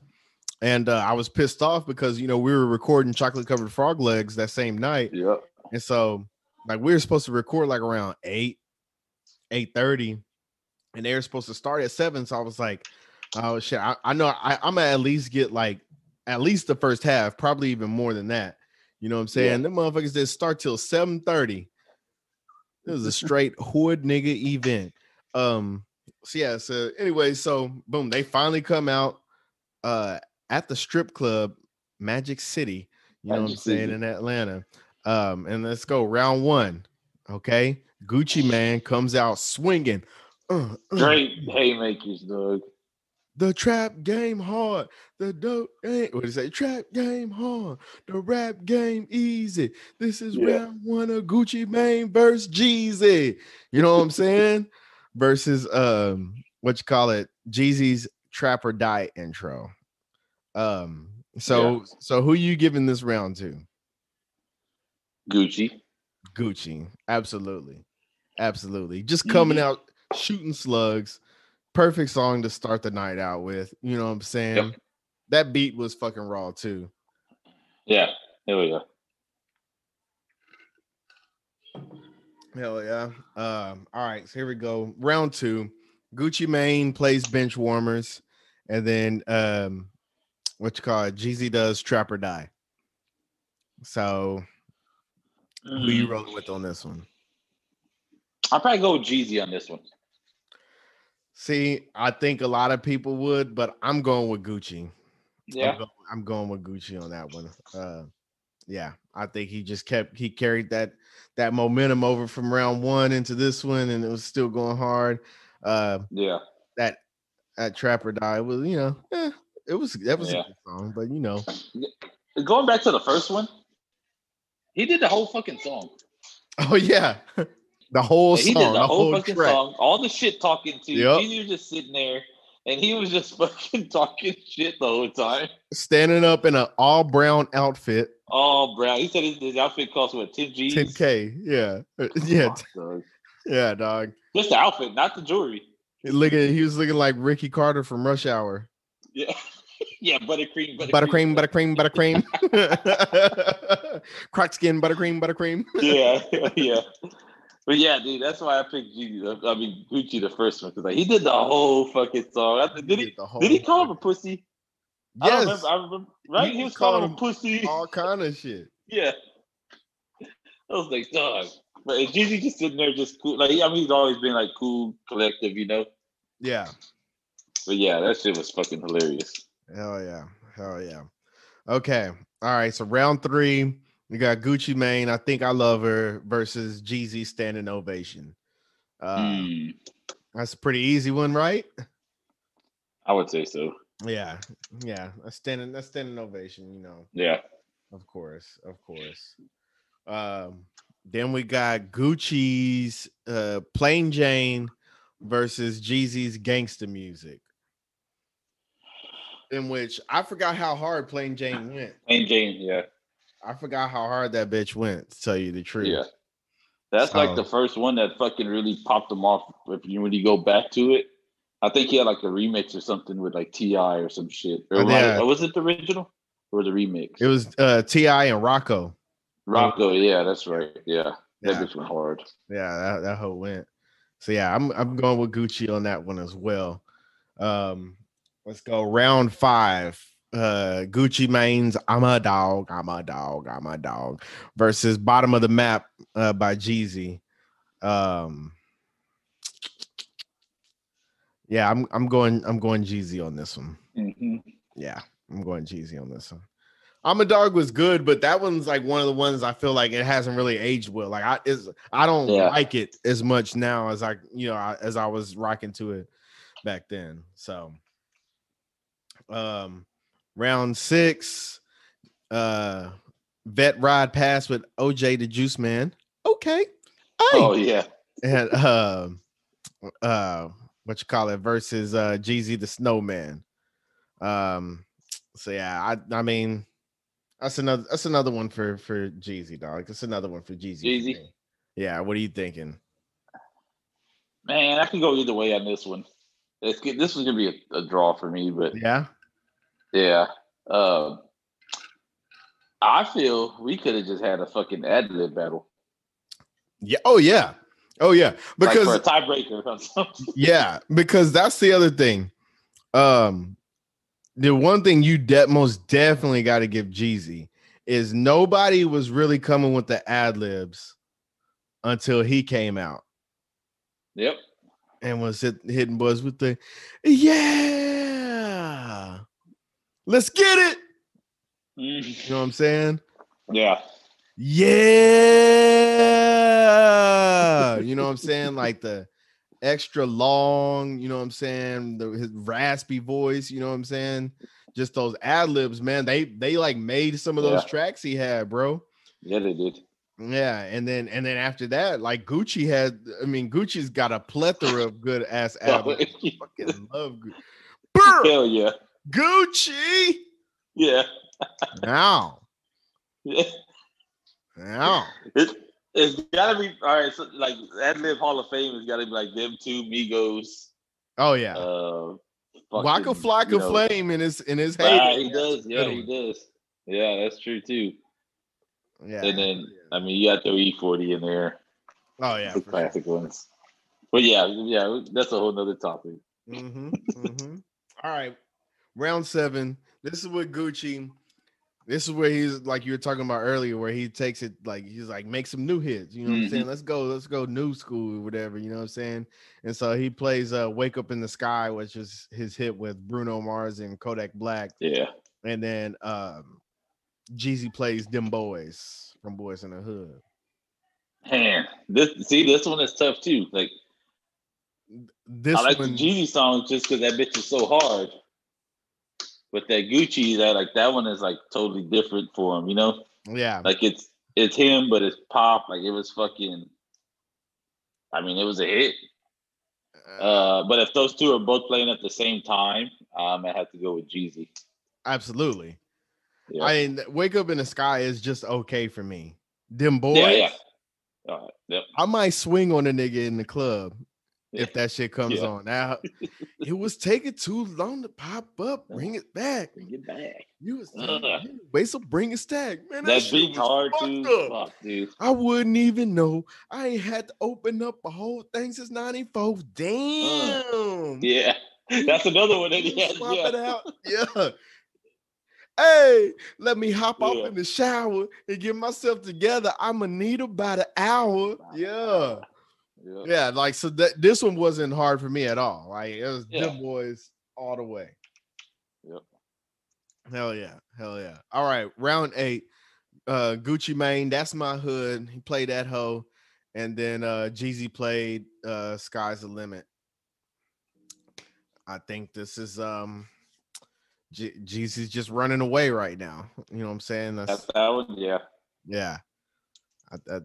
Speaker 1: and I was pissed off because, you know, we were recording Chocolate Covered Frog Legs that same night.
Speaker 4: Yeah.
Speaker 1: And so like we were supposed to record like around 8:30, and they were supposed to start at 7. So I was like, oh shit, I know I'm gonna at least get like at least the first half, probably even more than that. You know what I'm saying?
Speaker 4: Yeah.
Speaker 1: Them motherfuckers didn't start till 7:30. It was a straight hood nigga event. So anyway, so boom, they finally come out at the strip club Magic City, you know what I'm saying, in Atlanta. And let's go round 1. Okay, Gucci Man comes out swinging.
Speaker 4: Great haymakers, dog.
Speaker 1: The trap game hard. The dope game. What do you say? Trap game hard. The rap game easy. This is round 1 of Gucci Mane versus Jeezy. You know what I'm saying? Versus what you call it? Jeezy's Trap or Die intro. So who you giving this round to?
Speaker 4: Gucci.
Speaker 1: Absolutely. Just coming out shooting slugs. Perfect song to start the night out with. You know what I'm saying? Yep. That beat was fucking raw too.
Speaker 4: Yeah. Hell yeah.
Speaker 1: Hell yeah. All right, so here we go. Round 2. Gucci Mane plays bench warmers, and then what you call it? Jeezy does Trap or Die. So who you rolling with on this one?
Speaker 4: I'll probably go with Jeezy on this one.
Speaker 1: See, I think a lot of people would, but I'm going with Gucci.
Speaker 4: Yeah.
Speaker 1: I'm going with Gucci on that one. Yeah, I think he carried that momentum over from round 1 into this one, and it was still going hard.
Speaker 4: Yeah.
Speaker 1: That Trap or Die was, you know, that was a good song, but you know.
Speaker 4: Going back to the first one, he did the whole fucking song.
Speaker 1: Oh yeah. The whole song. He did
Speaker 4: the whole fucking song. All the shit talking to you. He was just sitting there and he was just fucking talking shit the whole time.
Speaker 1: Standing up in an all brown outfit.
Speaker 4: All brown. He said his outfit cost what, 10 G's?
Speaker 1: 10K. Yeah. Yeah. Yeah, dog.
Speaker 4: Just the outfit, not the jewelry.
Speaker 1: He was looking like Ricky Carter from Rush Hour.
Speaker 4: Yeah. Yeah, buttercream.
Speaker 1: Buttercream. Crack skin, buttercream.
Speaker 4: Yeah, yeah. But yeah, dude, that's why I picked Gucci the first one, because like he did the whole fucking song. Did he call him a pussy?
Speaker 1: Yes.
Speaker 4: I remember, right? He was calling him a pussy.
Speaker 1: All kind of shit.
Speaker 4: Yeah. I was like, dog. But Jeezy just sitting there just cool. Like, I mean, he's always been like cool, collective, you know?
Speaker 1: Yeah.
Speaker 4: But yeah, that shit was fucking hilarious.
Speaker 1: Hell yeah. Okay. All right. So round 3, we got Gucci Mane, I Think I Love Her versus Jeezy Standing Ovation. That's a pretty easy one, right?
Speaker 4: I would say so.
Speaker 1: Yeah. That's standing ovation, you know.
Speaker 4: Yeah.
Speaker 1: Of course. Then we got Gucci's Plain Jane versus Jeezy's Gangsta Music. In which I forgot how hard Plain Jane went.
Speaker 4: Plain Jane, yeah.
Speaker 1: I forgot how hard that bitch went, to tell you the truth.
Speaker 4: Yeah. That's like the first one that fucking really popped him off when you go back to it. I think he had like a remix or something with like T.I. or some shit. Or was it the original? Or the remix?
Speaker 1: It was T.I. and Rocco.
Speaker 4: Rocco, yeah, that's right. Yeah. That bitch went hard.
Speaker 1: Yeah, that hoe went. So yeah, I'm going with Gucci on that one as well. Let's go round 5. Gucci Mane's I'm a dog versus Bottom of the Map by Jeezy. Yeah, I'm going Jeezy on this one.
Speaker 4: Mm-hmm.
Speaker 1: Yeah, I'm going Jeezy on this one. I'm a Dog was good, but that one's like one of the ones I feel like it hasn't really aged well. Like I don't like it as much now as as I was rocking to it back then. So round 6, Vet Ride Pass with OJ the Juice Man. Okay. Hey.
Speaker 4: Oh yeah.
Speaker 1: And what you call it versus Jeezy the Snowman. So yeah, I mean that's another one for Jeezy, dog. That's another one for Jeezy. Yeah, what are you thinking?
Speaker 4: Man, I can go either way on this one. This was gonna be a draw for me, but
Speaker 1: yeah.
Speaker 4: I feel we could have just had a fucking ad-lib battle.
Speaker 1: Yeah. Oh yeah. Because
Speaker 4: like for a tiebreaker or something.
Speaker 1: Yeah, because that's the other thing. The one thing you most definitely got to give Jeezy is nobody was really coming with the ad-libs until he came out.
Speaker 4: Yep.
Speaker 1: And was hitting buzz with the yeah. Let's get it. You know what I'm saying?
Speaker 4: Yeah.
Speaker 1: Yeah. You know what I'm saying? Like the extra long, you know what I'm saying? His raspy voice, you know what I'm saying? Just those ad-libs, man. They like made some of those tracks he had, bro.
Speaker 4: Yeah, they did.
Speaker 1: Yeah, and then after that, like Gucci's got a plethora of good ass ad-libs. I fucking love Gucci.
Speaker 4: Hell yeah.
Speaker 1: Gucci.
Speaker 4: Yeah.
Speaker 1: Now.
Speaker 4: Yeah.
Speaker 1: Now.
Speaker 4: It's gotta be all right. So like Ad-Lib Hall of Fame has gotta be like them two Migos.
Speaker 1: Oh yeah. Waka Flocka Flame in his heyday.
Speaker 4: He does. Yeah, he does. Yeah, that's true too.
Speaker 1: Yeah.
Speaker 4: And then I mean you got the E40 in there.
Speaker 1: Oh yeah.
Speaker 4: The classic ones. But yeah, that's a whole nother topic.
Speaker 1: All right. Round 7. This is with Gucci. This is where he's like you were talking about earlier, where he takes it like he's like make some new hits. You know what I'm saying? Let's go new school or whatever. You know what I'm saying? And so he plays "Wake Up in the Sky," which is his hit with Bruno Mars and Kodak Black.
Speaker 4: Yeah.
Speaker 1: And then Jeezy plays "Them Boys" from Boys in the Hood.
Speaker 4: Man, this one is tough too. Like
Speaker 1: this,
Speaker 4: I like the Jeezy song just because that bitch is so hard. But that Gucci, that one is like totally different for him, you know?
Speaker 1: Yeah.
Speaker 4: Like it's him, but it's pop. Like it was fucking. I mean, it was a hit. But if those two are both playing at the same time, I have to go with Jeezy.
Speaker 1: Absolutely.
Speaker 4: Yeah.
Speaker 1: I mean, "Wake Up in the Sky" is just okay for me. Them Boys.
Speaker 4: Yeah. Yep.
Speaker 1: I might swing on a nigga in the club. if that shit comes on. Now, it was taking too long to pop up. Bring it back.
Speaker 4: Bring it back.
Speaker 1: You was wait, so bring it stack. Man,
Speaker 4: That
Speaker 1: shit
Speaker 4: beat's
Speaker 1: was
Speaker 4: hard
Speaker 1: fucked
Speaker 4: to
Speaker 1: up.
Speaker 4: fuck, dude.
Speaker 1: I wouldn't even know. I ain't had to open up a whole thing since 94. Damn.
Speaker 4: Yeah. That's another one that he had.
Speaker 1: Swap it out. Yeah. Hey, let me hop off in the shower and get myself together. I'ma need about an hour. Yeah. Yeah, like so that this one wasn't hard for me at all. Like it was Them Boys all the way.
Speaker 4: Yep.
Speaker 1: Hell yeah. All right, round 8. Gucci Mane, That's My Hood. He played that hoe. And then Jeezy played Sky's the Limit. I think this is Jeezy's just running away right now. You know what I'm saying?
Speaker 4: That's that one, yeah.
Speaker 1: Yeah.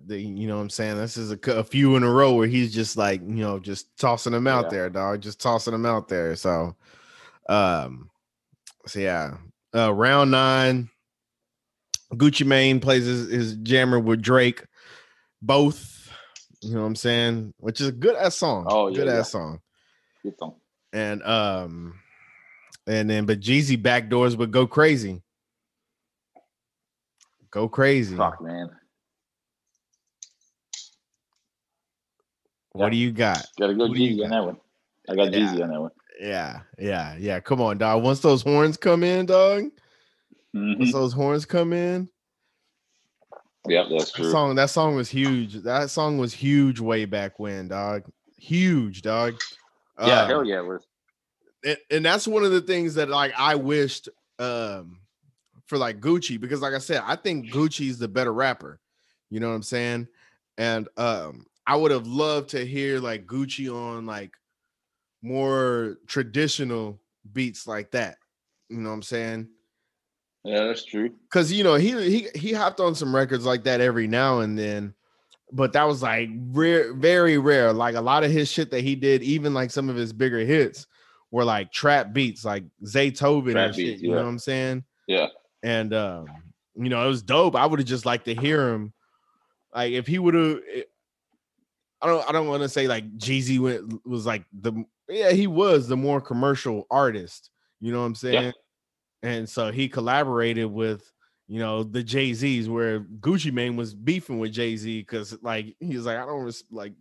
Speaker 1: You know what I'm saying? This is a few in a row where he's just like, just tossing them out there, dog. Just tossing them out there. So, yeah. Round 9, Gucci Mane plays his jammer with Drake. Both, you know what I'm saying? Which is a good ass song.
Speaker 4: Oh, yeah.
Speaker 1: Good ass song.
Speaker 4: Good song.
Speaker 1: And then but Jeezy backdoors but Go Crazy. Go Crazy.
Speaker 4: Fuck, man.
Speaker 1: What do you got?
Speaker 4: Gotta go Jeezy on that one. I got Jeezy on that one.
Speaker 1: Yeah. Come on, dog. Once those horns come in, dog. Once those horns come in.
Speaker 4: Yeah, that's true.
Speaker 1: That song was huge. That song was huge way back when, dog. Huge, dog.
Speaker 4: Yeah, hell yeah, it was.
Speaker 1: And that's one of the things that like I wished for like Gucci, because like I said, I think Gucci's the better rapper. You know what I'm saying? And I would have loved to hear like Gucci on like more traditional beats like that. You know what I'm saying?
Speaker 4: Yeah, that's true.
Speaker 1: Because he hopped on some records like that every now and then, but that was like rare, very rare. Like a lot of his shit that he did, even like some of his bigger hits, were like trap beats, like Zaytoven and shit. You know what I'm saying?
Speaker 4: Yeah.
Speaker 1: And it was dope. I would have just liked to hear him. Like if he would have, I don't want to say like Jeezy was like he was the more commercial artist. You know what I'm saying?
Speaker 4: Yeah.
Speaker 1: And so he collaborated with, the Jay-Z's, where Gucci Mane was beefing with Jay-Z because like he was like, I don't respect.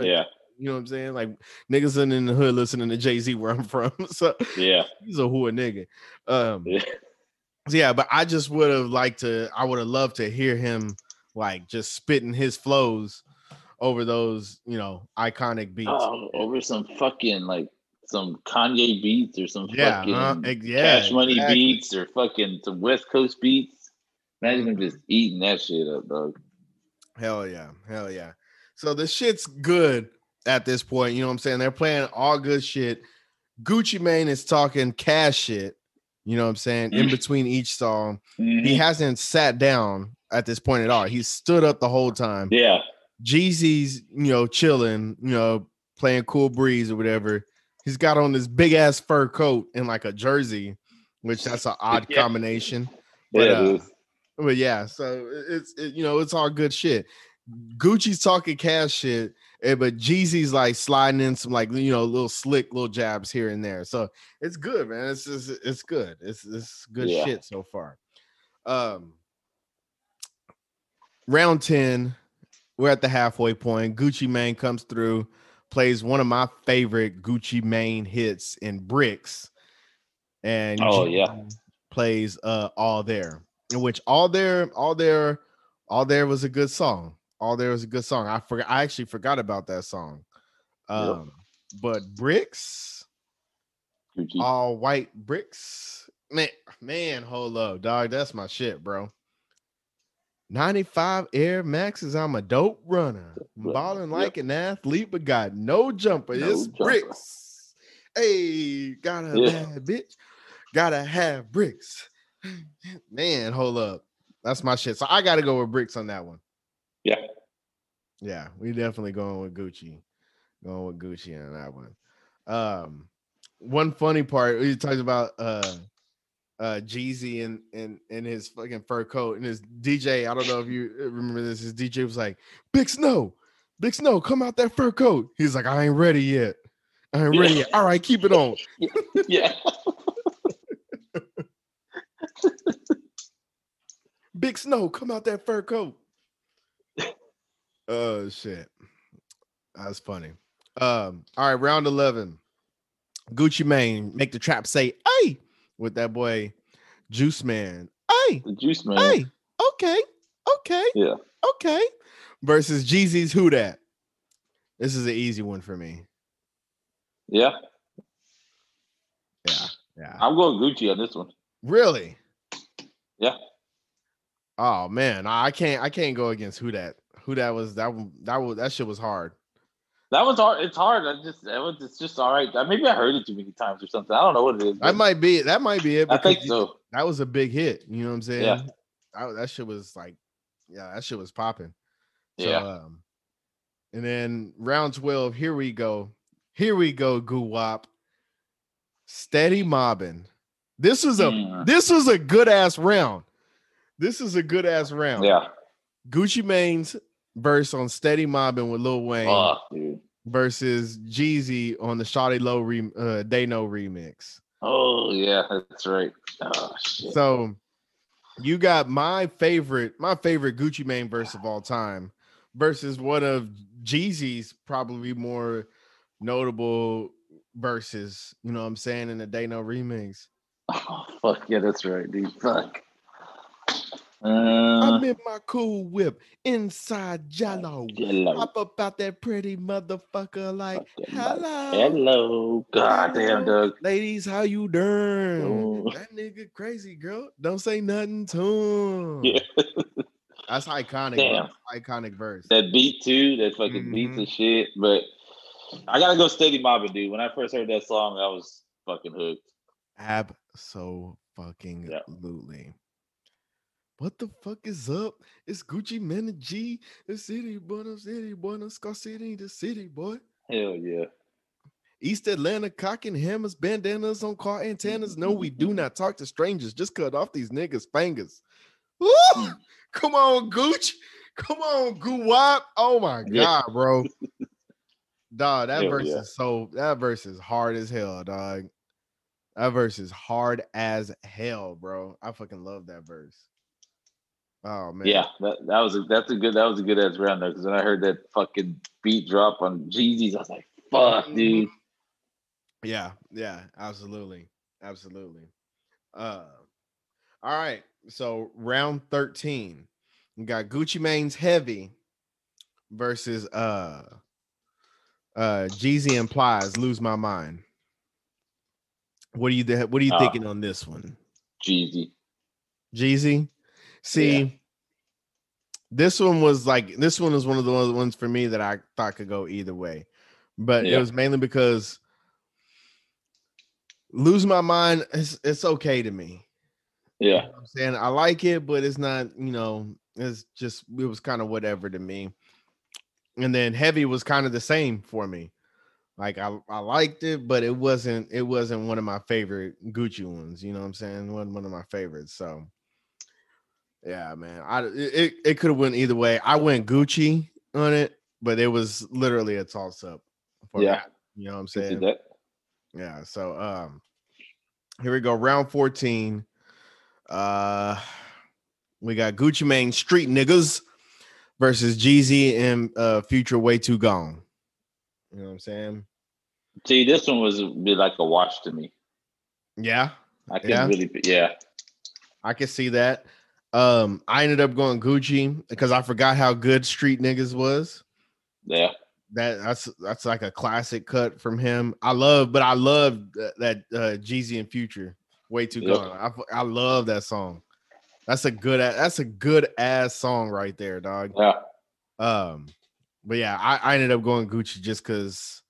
Speaker 4: Yeah.
Speaker 1: You know what I'm saying? Like niggas in the hood listening to Jay-Z where I'm from. So
Speaker 4: yeah,
Speaker 1: he's a hood nigga. But I just would have loved to hear him like just spitting his flows over those, iconic beats.
Speaker 4: Over some fucking like some Kanye beats or some fucking Cash Money beats or fucking some West Coast beats. Imagine him just eating that shit up, dog.
Speaker 1: Hell yeah. So the shit's good at this point. You know what I'm saying? They're playing all good shit. Gucci Mane is talking cash shit. You know what I'm saying? In between each song. He hasn't sat down at this point at all. He's stood up the whole time.
Speaker 4: Yeah.
Speaker 1: Jeezy's, chilling, playing Cool Breeze or whatever. He's got on this big ass fur coat and like a jersey, which that's an odd combination. But yeah, so it's all good shit. Gucci's talking cash shit, but Jeezy's like sliding in some like little slick little jabs here and there. So it's good, man. It's good. It's good shit so far. Round 10, we're at the halfway point. Gucci Mane comes through, plays one of my favorite Gucci Mane hits in Bricks, and plays All There, in which All There was a good song. All There was a good song. I actually forgot about that song. But Bricks, Gucci. All white bricks, man, hold up, dog. That's my shit, bro. 95 Air Maxes. I'm a dope runner. I'm balling like an athlete, but got no jumper. It's bricks. Hey, got a bad bitch. Gotta have bricks. Man, hold up. That's my shit. So I gotta go with bricks on that one. Yeah, we definitely going with Gucci. Going with Gucci on that one. One funny part, he talks about Jeezy and his fucking fur coat and his DJ. I don't know if you remember this. His DJ was like, Big Snow, Big Snow, come out that fur coat. He's like, I ain't ready yet. I ain't ready yet. All right, keep it on.
Speaker 4: Yeah.
Speaker 1: Big Snow, come out that fur coat. Oh shit. That's funny. All right, round 11. Gucci Mane, make the trap say, hey, with that boy Juice Man. Hey,
Speaker 4: The Juice Man.
Speaker 1: hey, okay,
Speaker 4: Yeah.
Speaker 1: okay. Versus Jeezy's Who Dat. This is an easy one for me.
Speaker 4: Yeah.
Speaker 1: Yeah.
Speaker 4: I'm going Gucci on this one.
Speaker 1: Really?
Speaker 4: Yeah.
Speaker 1: Oh man, I can't go against Who Dat. Who Dat was that shit was hard.
Speaker 4: That was hard. It's hard. It's just all right. Maybe I heard it too many times or something. I don't know what it is.
Speaker 1: That might be it.
Speaker 4: I think so.
Speaker 1: That was a big hit. You know what I'm saying?
Speaker 4: Yeah.
Speaker 1: That shit was like, that shit was popping.
Speaker 4: Yeah.
Speaker 1: So, and then round 12, here we go. Here we go, Goo Wop. Steady mobbing. This was a good ass round. This is a good ass round.
Speaker 4: Yeah.
Speaker 1: Gucci Mane's verse on Steady Mobbing with Lil Wayne
Speaker 4: dude.
Speaker 1: versus Jeezy on the Shawty Low They Know remix.
Speaker 4: Oh yeah, that's right. Oh shit.
Speaker 1: So you got my favorite Gucci Mane verse of all time versus one of Jeezy's probably more notable verses, you know what I'm saying, in the They Know remix.
Speaker 4: Oh fuck yeah, that's right, dude. Fuck.
Speaker 1: I'm in my cool whip inside Jello.
Speaker 4: Jello.
Speaker 1: Hop up out that pretty motherfucker like hello.
Speaker 4: Hello. God damn, Doug.
Speaker 1: Ladies, how you doing?
Speaker 4: Oh.
Speaker 1: That nigga crazy, girl. Don't say nothing to him.
Speaker 4: Yeah.
Speaker 1: That's iconic.
Speaker 4: Damn.
Speaker 1: Iconic verse.
Speaker 4: That beat too, that fucking beats and shit. But I gotta go Steady Mobbing, dude. When I first heard that song, I was fucking hooked.
Speaker 1: Absolutely. What the fuck is up? It's Gucci Mane and G, the city boy, Scar City, the city boy.
Speaker 4: Hell yeah. East
Speaker 1: Atlanta, cocking hammers, bandanas on car antennas. No, we do not talk to strangers. Just cut off these niggas' fingers. Woo! Come on, Gooch. Come on, Goo Wop. Oh my god, bro. Dog, that verse is hard as hell, dog. That verse is hard as hell, bro. I fucking love that verse. Oh man.
Speaker 4: Yeah, that was a good ass round though, because when I heard that fucking beat drop on Jeezy's, I was like, fuck, dude.
Speaker 1: Yeah, absolutely. All right. So round 13. We got Gucci Mane's Heavy versus Jeezy and Plies Lose My Mind. What are you thinking on this one?
Speaker 4: Jeezy.
Speaker 1: See, this one was one of the ones for me that I thought could go either way. But it was mainly because Lose My Mind, it's okay to me.
Speaker 4: Yeah.
Speaker 1: You know what I'm saying? I like it, but it's not, it was kind of whatever to me. And then Heavy was kind of the same for me. Like I liked it, but it wasn't one of my favorite Gucci ones. You know what I'm saying? It wasn't one of my favorites. So yeah, man. It could have went either way. I went Gucci on it, but it was literally a toss up for me. You know what I'm saying? Yeah. So here we go. Round 14. We got Gucci Mane Street Niggas versus Jeezy and Future Way Too Gone. You know what I'm saying?
Speaker 4: See, this one was a bit like a wash to me.
Speaker 1: Yeah.
Speaker 4: I
Speaker 1: can see that. I ended up going Gucci because I forgot how good Street Niggas was.
Speaker 4: Yeah.
Speaker 1: That's like a classic cut from him. I love that Jeezy and Future Way Too Gone. I love that song. That's a good ass song right there, dog.
Speaker 4: Yeah.
Speaker 1: But yeah, I ended up going Gucci just because,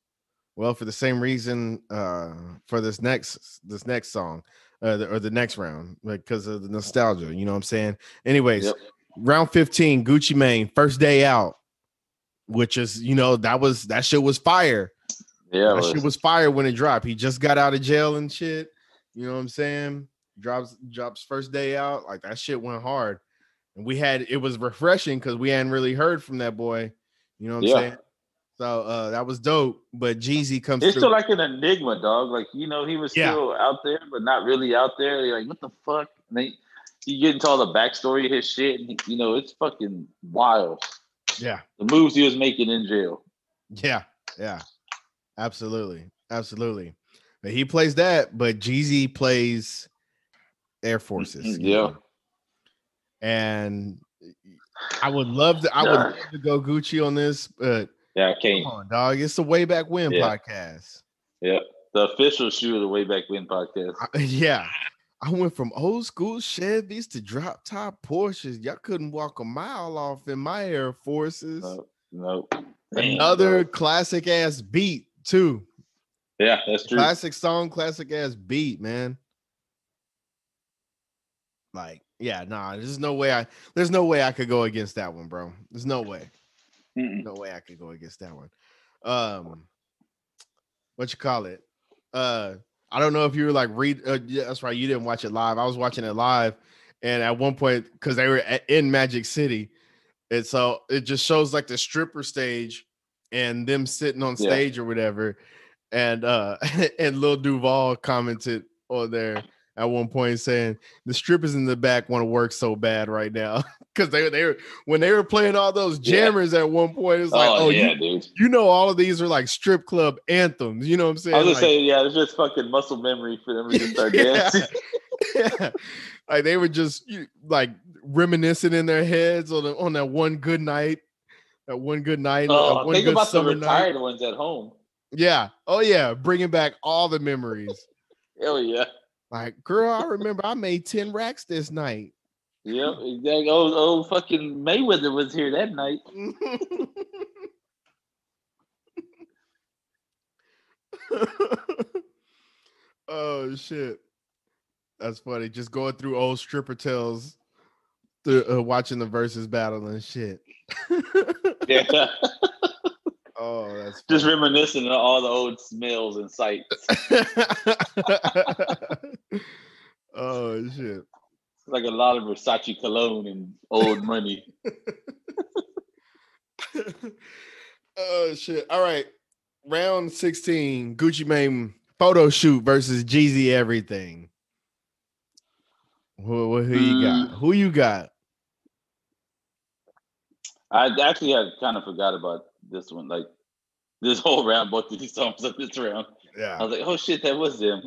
Speaker 1: well, for the same reason for this next song or the next round, because of the nostalgia. You know what I'm saying? Anyways, round 15, Gucci Mane, First Day Out, which is, that shit was fire. Yeah, that shit was fire when it dropped. He just got out of jail and shit. You know what I'm saying? Drops First Day Out. Like that shit went hard. And it was refreshing because we hadn't really heard from that boy. You know what I'm saying? So that was dope. But Jeezy comes
Speaker 4: It's
Speaker 1: through.
Speaker 4: still like an enigma, dog. Like, he was still out there, but not really out there. You're like, what the fuck? And then you get into all the backstory of his shit. And, it's fucking wild.
Speaker 1: Yeah.
Speaker 4: The moves he was making in jail.
Speaker 1: Yeah. Absolutely. But he plays that, but Jeezy plays Air Forces. And I would love to go Gucci on this, but
Speaker 4: I can't.
Speaker 1: Come on, dog. It's the Way Back When podcast.
Speaker 4: Yeah. The official shoe of the Way Back When podcast.
Speaker 1: I went from old school Chevys to drop top Porsches. Y'all couldn't walk a mile off in my Air Forces.
Speaker 4: No.
Speaker 1: Another classic ass beat, too.
Speaker 4: Yeah, that's true.
Speaker 1: Classic song, classic ass beat, man. Like, there's no way I could go against that one, bro. There's no way. No way I could go against that one. What you call it? I don't know if you were like yeah, that's right. You didn't watch it live. I was watching it live, and at one point, because they were in Magic City, and so it just shows like the stripper stage and them sitting on stage or whatever. And and Lil Duval commented on there at one point saying the strippers in the back want to work so bad right now. Because they were when they were playing all those jammers at one point, it's like,
Speaker 4: dude.
Speaker 1: You know, all of these are like strip club anthems. You know what I'm saying?
Speaker 4: I was gonna say, it's just fucking muscle memory for them to just start dancing.
Speaker 1: Like they were just like reminiscing in their heads on that one good night. That one good night.
Speaker 4: Think about the retired ones at home.
Speaker 1: Yeah. Oh yeah. Bringing back all the memories.
Speaker 4: Hell yeah.
Speaker 1: Like, girl, I remember I made 10 racks this night.
Speaker 4: Yep, exactly. Oh, fucking Mayweather was here that night.
Speaker 1: Oh shit, that's funny. Just going through old stripper tales, watching the Verzuz battle and shit.
Speaker 4: Yeah.
Speaker 1: Oh, that's funny.
Speaker 4: Just reminiscing of all the old smells and sights.
Speaker 1: Oh shit.
Speaker 4: Like a lot of Versace cologne and old money.
Speaker 1: Oh shit. All right. Round 16, Gucci Mane photo shoot versus Jeezy everything. Who you got? Who you got?
Speaker 4: I actually had kind of forgot about this one. Like this whole round, both of these songs of this round.
Speaker 1: Yeah.
Speaker 4: I was like, oh shit, that was them.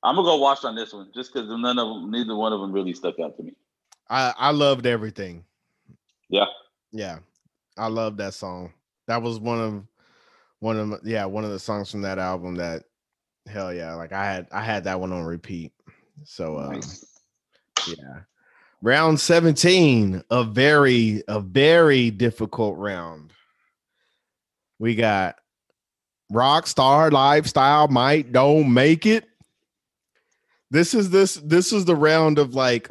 Speaker 4: I'm gonna go watch on this one just because neither one of them really stuck out to me.
Speaker 1: I loved everything.
Speaker 4: Yeah.
Speaker 1: Yeah. I love that song. That was one of the songs from that album that hell yeah, like I had that one on repeat. So
Speaker 4: nice.
Speaker 1: Yeah. Round 17, a very difficult round. We got Rockstar Lifestyle Might Don't Make It. This is the round of like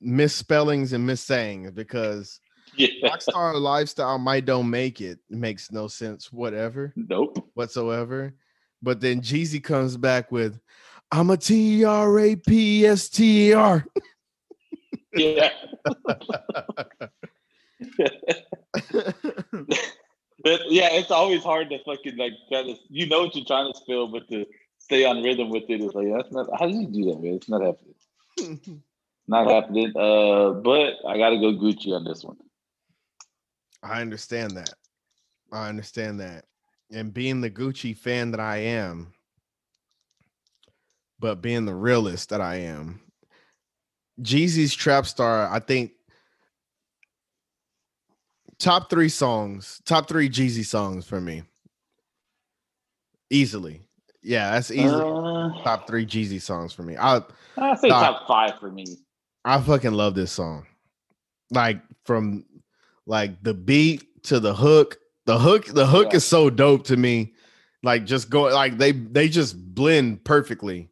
Speaker 1: misspellings and missayings because Rockstar Lifestyle Might Don't Make It. It makes no sense whatsoever. But then Jeezy comes back with I'm a TRAPSTER.
Speaker 4: Yeah. Yeah, it's always hard to fucking like try to, what you're trying to spell, but to stay on rhythm with it is like, that's not, how do you do that, man? It's not happening. Not happening. But I gotta go Gucci on this one.
Speaker 1: I understand that. And being the Gucci fan that I am, but being the realist that I am, Jeezy's Trap Star, I think top three Jeezy songs for me. Easily. Yeah, that's easily top 3 Jeezy songs for me. I'll
Speaker 4: say top 5 for me.
Speaker 1: I fucking love this song. Like from like the beat to the hook. The hook is so dope to me. Like just go like they just blend perfectly.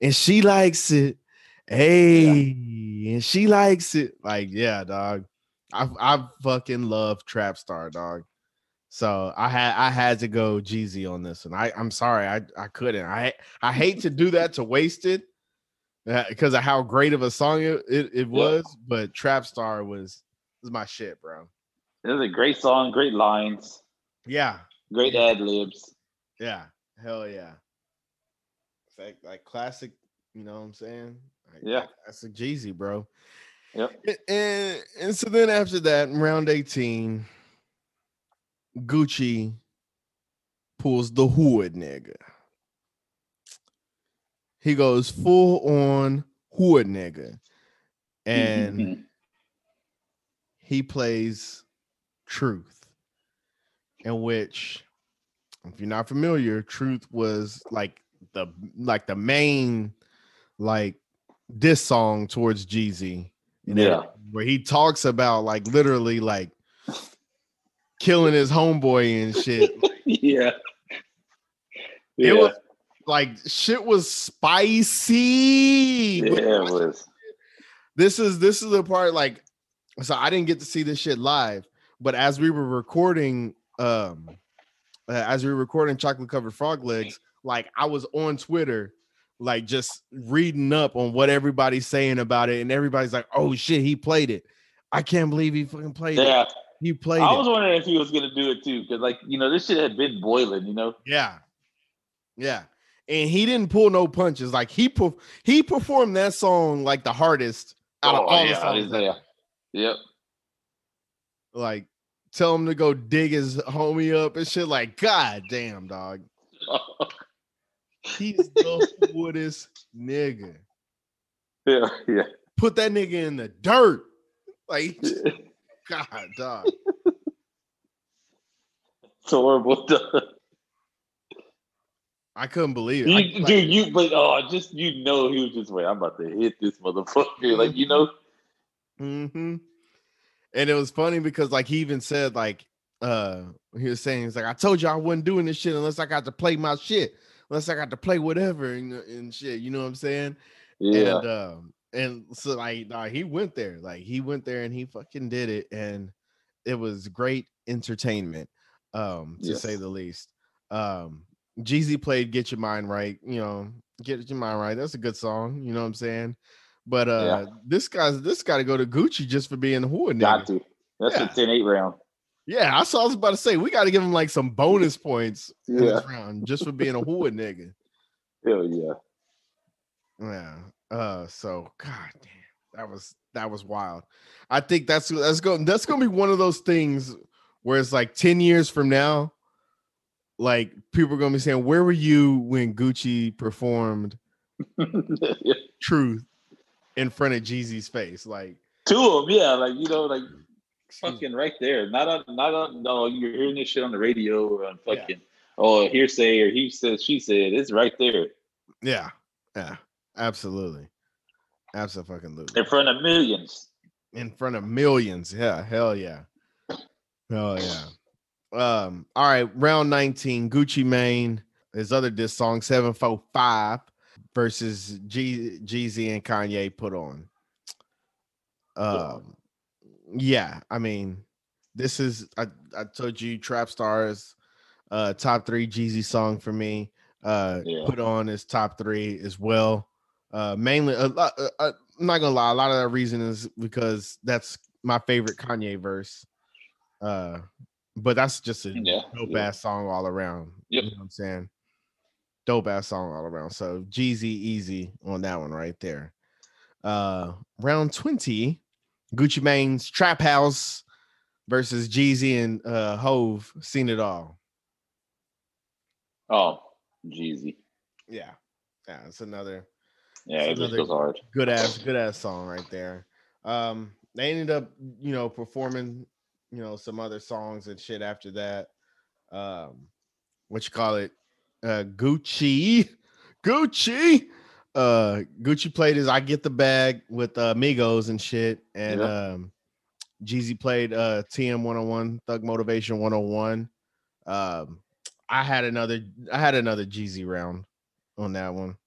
Speaker 1: And she likes it. Hey, and she likes it. Like, yeah, dog. I fucking love Trap Star, dog. So I had to go Jeezy on this one. I'm sorry, I couldn't. I hate to do that to waste it because of how great of a song it was, but Trap Star was is my shit, bro.
Speaker 4: It was a great song, great lines,
Speaker 1: Yeah.
Speaker 4: great ad libs.
Speaker 1: Yeah. Hell yeah. Like classic, you know what I'm saying? Like classic Jeezy, bro.
Speaker 4: Yep.
Speaker 1: And so then after that, in round 18, Gucci pulls the hood nigga. He goes full on hood nigga. And he plays Truth, in which, if you're not familiar, Truth was like the main like diss song towards Jeezy. Where he talks about like literally like killing his homeboy and shit.
Speaker 4: Yeah.
Speaker 1: It was like shit was spicy.
Speaker 4: Yeah, it was.
Speaker 1: This is the part, like, so I didn't get to see this shit live, but as we were recording Chocolate Covered Frog Legs, like I was on Twitter, like just reading up on what everybody's saying about it, and everybody's like, "Oh shit, he played it! I can't believe he fucking played it. He played it."
Speaker 4: I was wondering if he was gonna do it too, because like this shit had been boiling,
Speaker 1: Yeah, and he didn't pull no punches. Like he performed that song like the hardest out of all the songs.
Speaker 4: Yep.
Speaker 1: Like, tell him to go dig his homie up and shit. Like, god damn, dog. He's the woodest nigga.
Speaker 4: Yeah.
Speaker 1: Put that nigga in the dirt. Like, god, dog.
Speaker 4: It's horrible.
Speaker 1: I couldn't believe it.
Speaker 4: He was just wait. I'm about to hit this motherfucker. Like,
Speaker 1: Mm-hmm. And it was funny because like he even said like he was saying, he's like, I told you I wasn't doing this shit unless I got to play my shit, unless I got to play whatever and shit. You know what I'm saying?
Speaker 4: Yeah.
Speaker 1: And so like he went there, and he fucking did it, and it was great entertainment, to say the least. Jeezy played Get Your Mind Right, Get Your Mind Right. That's a good song, you know what I'm saying? But this got to go to Gucci just for being the hood nigga.
Speaker 4: Got to. That's a 10-8 round.
Speaker 1: Yeah, I was about to say we got to give him like some bonus points in this round just for being a hood nigga.
Speaker 4: Hell yeah.
Speaker 1: Yeah. So god damn, that was wild. I think that's gonna be one of those things where it's like 10 years from now, like people are gonna be saying, where were you when Gucci performed Truth in front of Jeezy's face? Like
Speaker 4: to him, yeah, like fucking right there. Not on no, you're hearing this shit on the radio or on fucking hearsay or he said, she said. It's right there.
Speaker 1: Yeah, absolutely. Absolutely.
Speaker 4: In front of millions.
Speaker 1: Yeah, hell yeah. All right, round 19, Gucci Mane, his other diss song 745 versus Jeezy and Kanye put on. Yeah, I mean, this is I told you Trap Stars top 3 Jeezy song for me. Put on his top 3 as well. Mainly I'm not gonna lie, a lot of that reason is because that's my favorite Kanye verse. But that's just a dope ass song all around.
Speaker 4: Yep.
Speaker 1: You know what I'm saying? Dope ass song all around. So Jeezy easy on that one right there. Round 20, Gucci Mane's Trap House versus Jeezy and Hove, Seen It All.
Speaker 4: Oh, Jeezy.
Speaker 1: Yeah, it's another.
Speaker 4: Yeah, it just goes hard.
Speaker 1: Good ass song right there. They ended up, performing, some other songs and shit after that. What you call it? Gucci. Gucci played his I Get the Bag with Migos and shit. And Jeezy played TM 101, Thug Motivation 101. I had another Jeezy round on that one.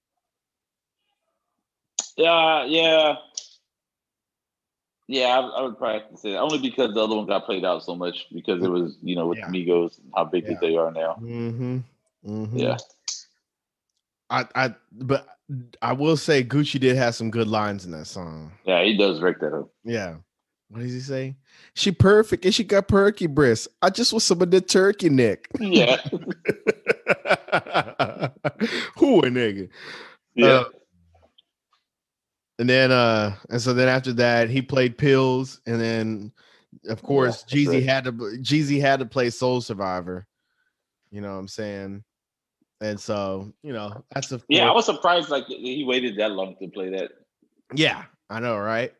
Speaker 4: Yeah. I would probably have to say that only because the other one got played out so much because it was, with Migos and how big they are now.
Speaker 1: Mm-hmm.
Speaker 4: Yeah.
Speaker 1: But I will say Gucci did have some good lines in that song.
Speaker 4: Yeah, he does break that up.
Speaker 1: Yeah. What does he say? She perfect and she got perky breasts. I just want some of the turkey neck.
Speaker 4: Yeah.
Speaker 1: Who a nigga?
Speaker 4: Yeah.
Speaker 1: And then and so then after that he played Pills, and then of course Jeezy had to play Soul Survivor. You know what I'm saying? And so, that's of course.
Speaker 4: I was surprised like he waited that long to play that.
Speaker 1: Yeah, I know, right?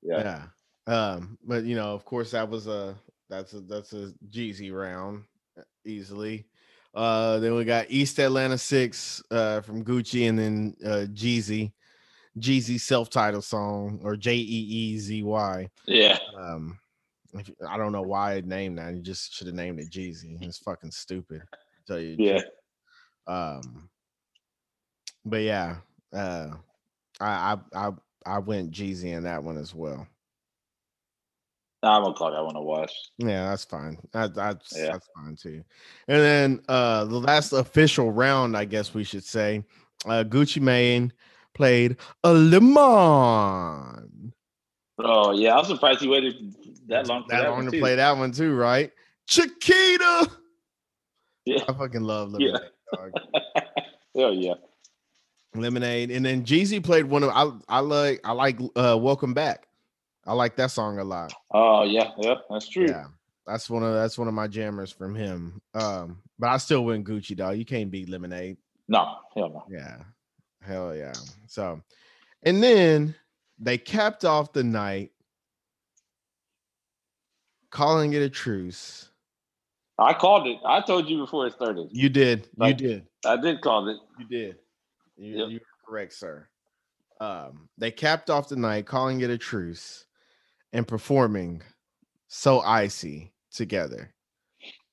Speaker 4: Yeah.
Speaker 1: But of course that's a Jeezy round easily. Then we got East Atlanta 6 from Gucci, and then Jeezy self-titled song, or Jeezy.
Speaker 4: Yeah.
Speaker 1: I don't know why I named that. You just should have named it Jeezy. It's fucking stupid. Tell you.
Speaker 4: Yeah.
Speaker 1: But yeah, I went Jeezy in that one as well.
Speaker 4: I'm gonna call that one a wash.
Speaker 1: Yeah, that's fine. That's fine too. And then the last official round, I guess we should say, Gucci Mane played a Lemon.
Speaker 4: Oh yeah, I was surprised he waited that long
Speaker 1: to play that one too, right? Chiquita.
Speaker 4: Yeah,
Speaker 1: I fucking love Lemonade, dog.
Speaker 4: Hell yeah.
Speaker 1: Lemonade. And then Jeezy played one of I like Welcome Back. I like that song a lot.
Speaker 4: Oh yeah, that's true.
Speaker 1: Yeah, that's one of my jammers from him. But I still went Gucci, dog. You can't beat Lemonade.
Speaker 4: No, hell no.
Speaker 1: Yeah, hell yeah. So, and then they capped off the night calling it a truce.
Speaker 4: I called it. I told you before it started.
Speaker 1: You did.
Speaker 4: I did call it.
Speaker 1: You did. You're correct, sir. They capped off the night calling it a truce and performing So Icy together,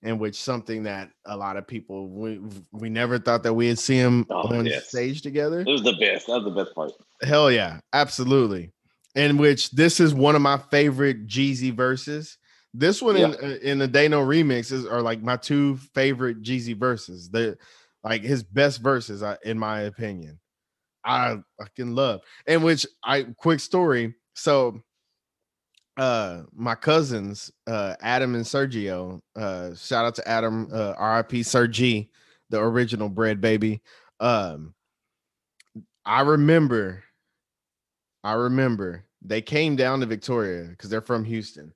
Speaker 1: in which something that a lot of people, we never thought that we'd see them on stage together.
Speaker 4: It was the best. That was the best part.
Speaker 1: Hell yeah, absolutely. In which this is one of my favorite Jeezy verses. This one in the Dano remixes are like my two favorite Jeezy verses. They're like his best verses, in my opinion. I fucking love. And which quick story. So my cousins, Adam and Sergio, shout out to Adam, RIP Sir G, the original bread baby. I remember they came down to Victoria because they're from Houston.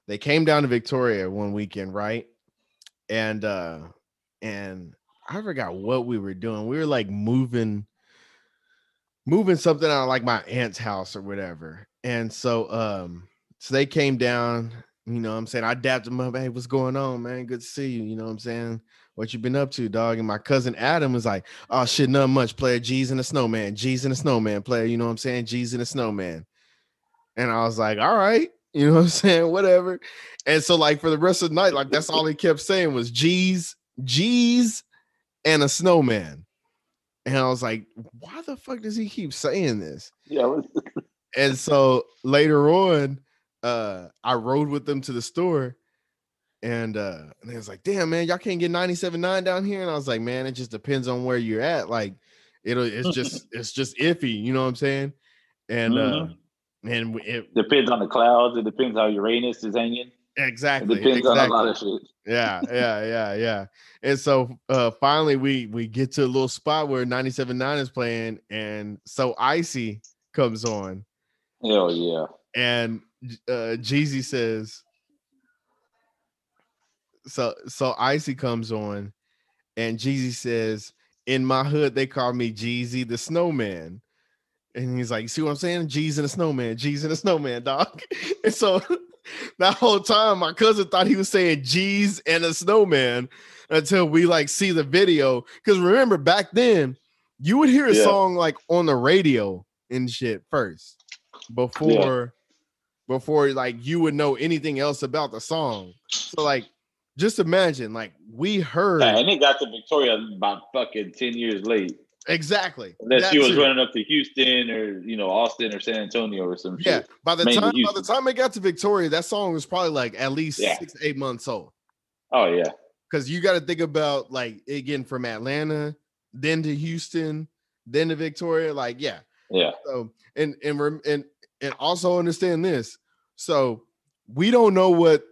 Speaker 1: They came down to Victoria one weekend, right? And I forgot what we were doing. We were like moving something out of like my aunt's house or whatever. And so they came down, you know what I'm saying? I dapped them up. Hey, what's going on, man? Good to see you. You know what I'm saying? What you been up to, dog? And my cousin Adam was like, oh shit, nothing much. Player G's and a Snowman. G's and a Snowman. Player, you know what I'm saying? G's and a Snowman. And I was like, all right. You know what I'm saying? Whatever. And so like for the rest of the night, like that's all he kept saying was G's and a Snowman. And I was like, why the fuck does he keep saying this?
Speaker 4: Yeah.
Speaker 1: And so later on, I rode with them to the store, and they was like, damn, man, y'all can't get 97.9 down here. And I was like, man, it just depends on where you're at. Like it's just iffy, you know what I'm saying? And and it
Speaker 4: depends on the clouds. It depends how Uranus is hanging.
Speaker 1: Exactly.
Speaker 4: It depends on a lot of shit.
Speaker 1: Yeah. And so finally we get to a little spot where 97.9 is playing, and So Icy comes on.
Speaker 4: Hell yeah.
Speaker 1: And Jeezy says, so Icy comes on, and Jeezy says, in my hood they call me Jeezy the Snowman. And he's like, see what I'm saying? G's and a Snowman, G's and a Snowman, dog. And so that whole time my cousin thought he was saying G's and a Snowman until we like see the video. Because remember, back then you would hear a song like on the radio and shit first before like you would know anything else about the song. So like just imagine, like we heard,
Speaker 4: and it got to Victoria about fucking 10 years late.
Speaker 1: Exactly.
Speaker 4: That she was running up to Houston or Austin or San Antonio or some shit.
Speaker 1: Yeah. By the time it got to Victoria, that song was probably like at least 6 to 8 months old.
Speaker 4: Oh yeah. Because
Speaker 1: you got to think about like it getting from Atlanta, then to Houston, then to Victoria. Like, yeah.
Speaker 4: Yeah.
Speaker 1: So and also understand this. So we don't know what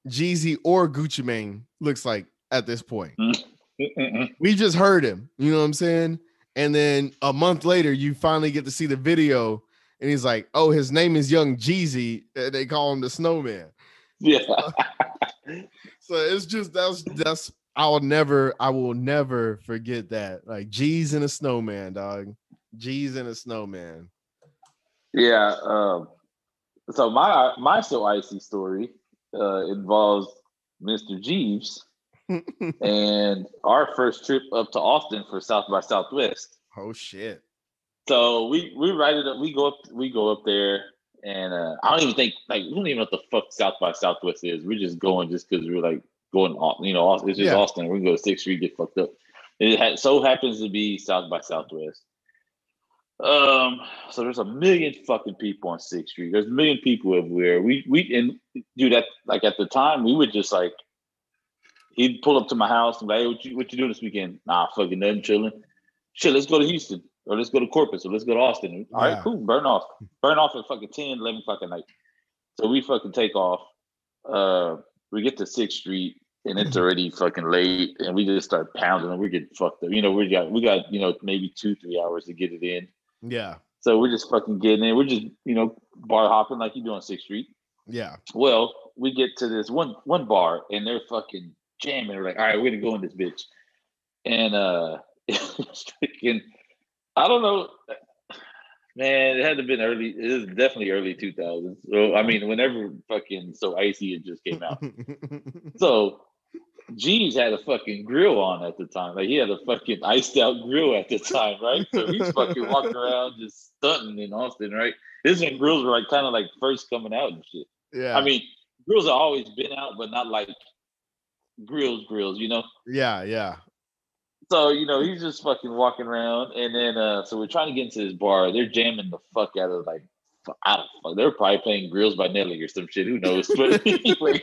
Speaker 1: Jeezy or Gucci Mane looks like at this point. We just heard him, you know what I'm saying? And then a month later, you finally get to see the video, and he's like, "Oh, his name is Young Jeezy, and they call him the Snowman."
Speaker 4: Yeah.
Speaker 1: So it's just that's I will never forget that. Like G's and a snowman, dog. G's and a snowman.
Speaker 4: Yeah. So my so icy story involves Mr. Jeeves and our first trip up to Austin for South by Southwest.
Speaker 1: Oh shit.
Speaker 4: So we write it up. We go up there, and I don't even think we don't even know what the fuck South by Southwest is. We're just going just because we're like going, it's just Austin. We can go to 6th Street, get fucked up. So happens to be South by Southwest. So there's a million fucking people on 6th Street. There's a million people everywhere. We do that, like at the time we would just like, he'd pull up to my house and be like, hey, what you doing this weekend? Nah, fucking nothing, chilling. Shit, let's go to Houston, or let's go to Corpus, or let's go to Austin. All right, cool. Burn off at fucking 10, 11 o'clock at night. So we fucking take off. We get to 6th Street and it's already fucking late, and we just start pounding and we're getting fucked up. We got maybe 2-3 hours to get it in.
Speaker 1: Yeah.
Speaker 4: So we're just fucking getting in. We're just, bar hopping like you do on 6th Street.
Speaker 1: Yeah.
Speaker 4: Well, we get to this one bar and they're fucking jamming. They're like, all right, we're gonna go in this bitch. And it's freaking, I don't know, man, it had to have been early. It was definitely early 2000s. So I mean, whenever fucking So Icy it just came out. So G's had a fucking grill on at the time. Like he had a fucking iced out grill at the time, right? So he's fucking walking around just stunting in Austin, right? This when grills were like kind of like first coming out and shit.
Speaker 1: Yeah.
Speaker 4: I mean, grills have always been out, but not like grills,
Speaker 1: Yeah, yeah.
Speaker 4: So, he's just fucking walking around, and then so we're trying to get into this bar. They're jamming the fuck out of like, I don't fuck. They're probably playing Grills by Nelly or some shit. Who knows? But anyway,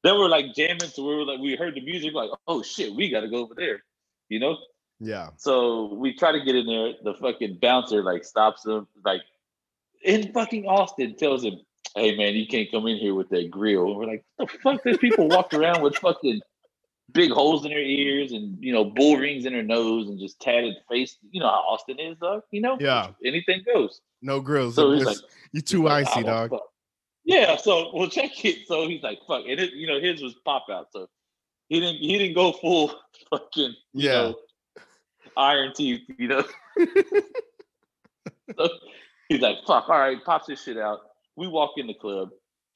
Speaker 4: they were like jamming, so we heard the music, like, oh shit, we got to go over there,
Speaker 1: Yeah.
Speaker 4: So we try to get in there. The fucking bouncer like stops him, like in fucking Austin, tells him, "Hey man, you can't come in here with that grill." And we're like, "What the fuck?" There's people walk around with fucking big holes in their ears and bull rings in their nose and just tatted face. You know how Austin is, dog.
Speaker 1: Yeah,
Speaker 4: anything goes.
Speaker 1: No grills.
Speaker 4: So he's like,
Speaker 1: "You too icy, dog."
Speaker 4: Fuck. Yeah. So we'll check it. So he's like, "Fuck," and his was pop out. So he didn't go full fucking iron teeth. So he's like, "Fuck, all right," pops his shit out. We walk in the club.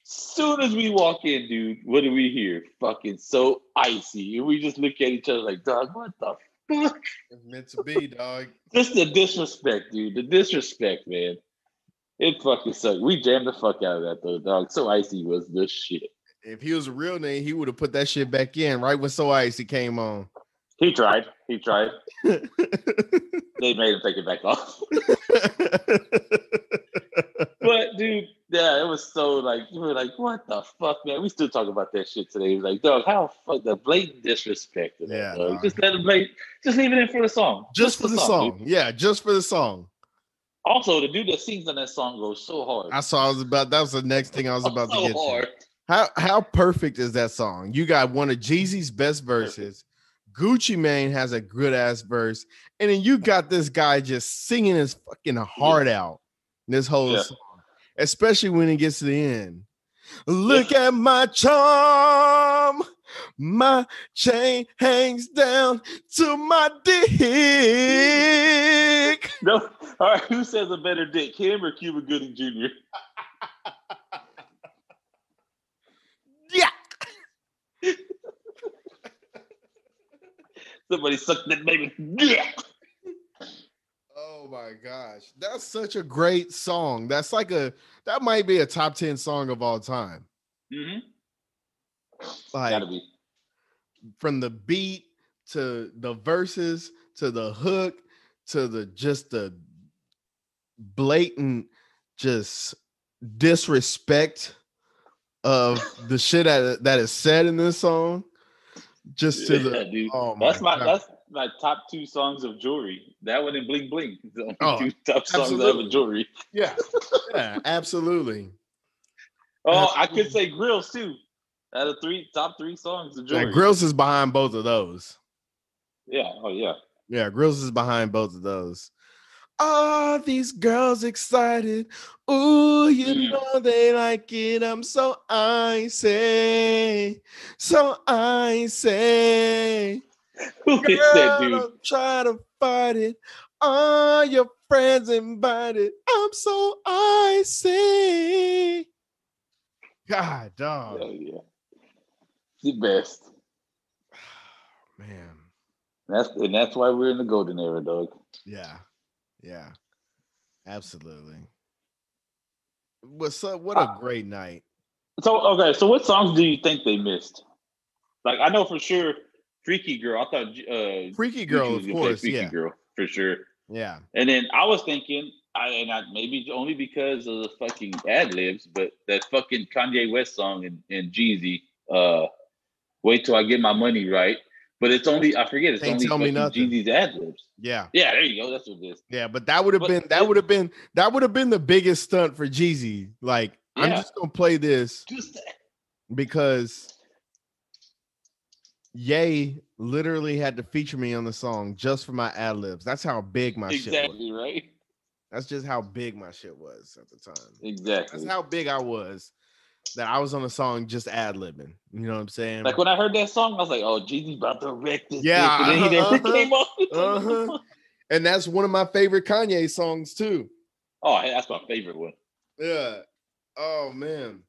Speaker 4: Soon as we walk in, dude, what do we hear? Fucking So Icy. And we just look at each other like, dog, what the fuck?
Speaker 1: It's meant to be, dog.
Speaker 4: Just the disrespect, dude. The disrespect, man. It fucking sucked. We jammed the fuck out of that, though, dog. So Icy was the shit.
Speaker 1: If he was a real name, he would have put that shit back in right when So Icy came on.
Speaker 4: He tried. They made him take it back off. But dude, yeah, it was so like, we were like, what the fuck, man? We still talk about that shit today. Like, dog, how fuck the blatant disrespect of that, dog. Just let him just leave it in for the song.
Speaker 1: Just for the song. Dude. Yeah, just for the song.
Speaker 4: Also, the dude that sings on that song goes so hard.
Speaker 1: That was the next thing I was about to get
Speaker 4: hard.
Speaker 1: to. How perfect is that song? You got one of Jeezy's best verses. Gucci Mane has a good ass verse, and then you got this guy just singing his fucking heart out. This whole song, especially when it gets to the end. Look at my charm, my chain hangs down to my dick.
Speaker 4: No, all right. Who says a better dick, him or Cuba Gooding Jr.?
Speaker 1: Yeah.
Speaker 4: Somebody suck that baby. Yeah.
Speaker 1: Oh my gosh, that's such a great song. That might be a top 10 song of all time.
Speaker 4: Mm-hmm.
Speaker 1: Like,
Speaker 4: gotta be.
Speaker 1: From the beat to the verses to the hook to the blatant just disrespect of the shit that is said in this song. Just to
Speaker 4: dude.
Speaker 1: Oh my
Speaker 4: that's
Speaker 1: God.
Speaker 4: my top 2 songs of Jewelry. That one and Bling Bling. The only 2 top
Speaker 1: absolutely.
Speaker 4: songs I have of Jewelry.
Speaker 1: Yeah, absolutely.
Speaker 4: Oh, I could say Grills too. Out of top three songs, the
Speaker 1: Yeah, Grills is behind both of those.
Speaker 4: Yeah. Oh yeah.
Speaker 1: Yeah, Grills is behind both of those. Are these girls excited? Ooh, you know they like it. I'm so icy. So icy.
Speaker 4: Who is that
Speaker 1: Girl,
Speaker 4: dude?
Speaker 1: don't try to fight it. All your friends invited. I'm so icy. God, dog.
Speaker 4: Oh yeah. The best.
Speaker 1: Man.
Speaker 4: That's why we're in the golden era, dog.
Speaker 1: Yeah. Yeah. Absolutely. What a great night.
Speaker 4: So what songs do you think they missed? Like I know for sure Freaky Girl. I thought
Speaker 1: Freaky
Speaker 4: Gucci
Speaker 1: Girl,
Speaker 4: was
Speaker 1: of
Speaker 4: gonna play
Speaker 1: course.
Speaker 4: Freaky
Speaker 1: Yeah.
Speaker 4: Girl for sure.
Speaker 1: Yeah.
Speaker 4: And then I was thinking, maybe only because of the fucking ad libs, but that fucking Kanye West song and Jeezy, "Wait Till I Get My Money Right." But it's only it's
Speaker 1: Ain't
Speaker 4: only
Speaker 1: Tell Me
Speaker 4: fucking
Speaker 1: Nothing.
Speaker 4: Jeezy's ad libs.
Speaker 1: Yeah.
Speaker 4: Yeah, there you go. That's what it is.
Speaker 1: Yeah, but that would have been the biggest stunt for Jeezy. Like, I'm
Speaker 4: Yeah.
Speaker 1: just gonna play this because Ye literally had to feature me on the song just for my ad libs. That's how big my shit was.
Speaker 4: Exactly right.
Speaker 1: That's just how big my shit was at the time.
Speaker 4: Exactly.
Speaker 1: That's how big I was that I was on the song just ad libbing. You know what I'm saying?
Speaker 4: Like when I heard that song, I was like, "Oh, Jeezy about to wreck this."
Speaker 1: Yeah,
Speaker 4: bitch. And then he never came on.
Speaker 1: And that's one of my favorite Kanye songs too.
Speaker 4: Oh, that's my favorite one.
Speaker 1: Yeah. Oh man.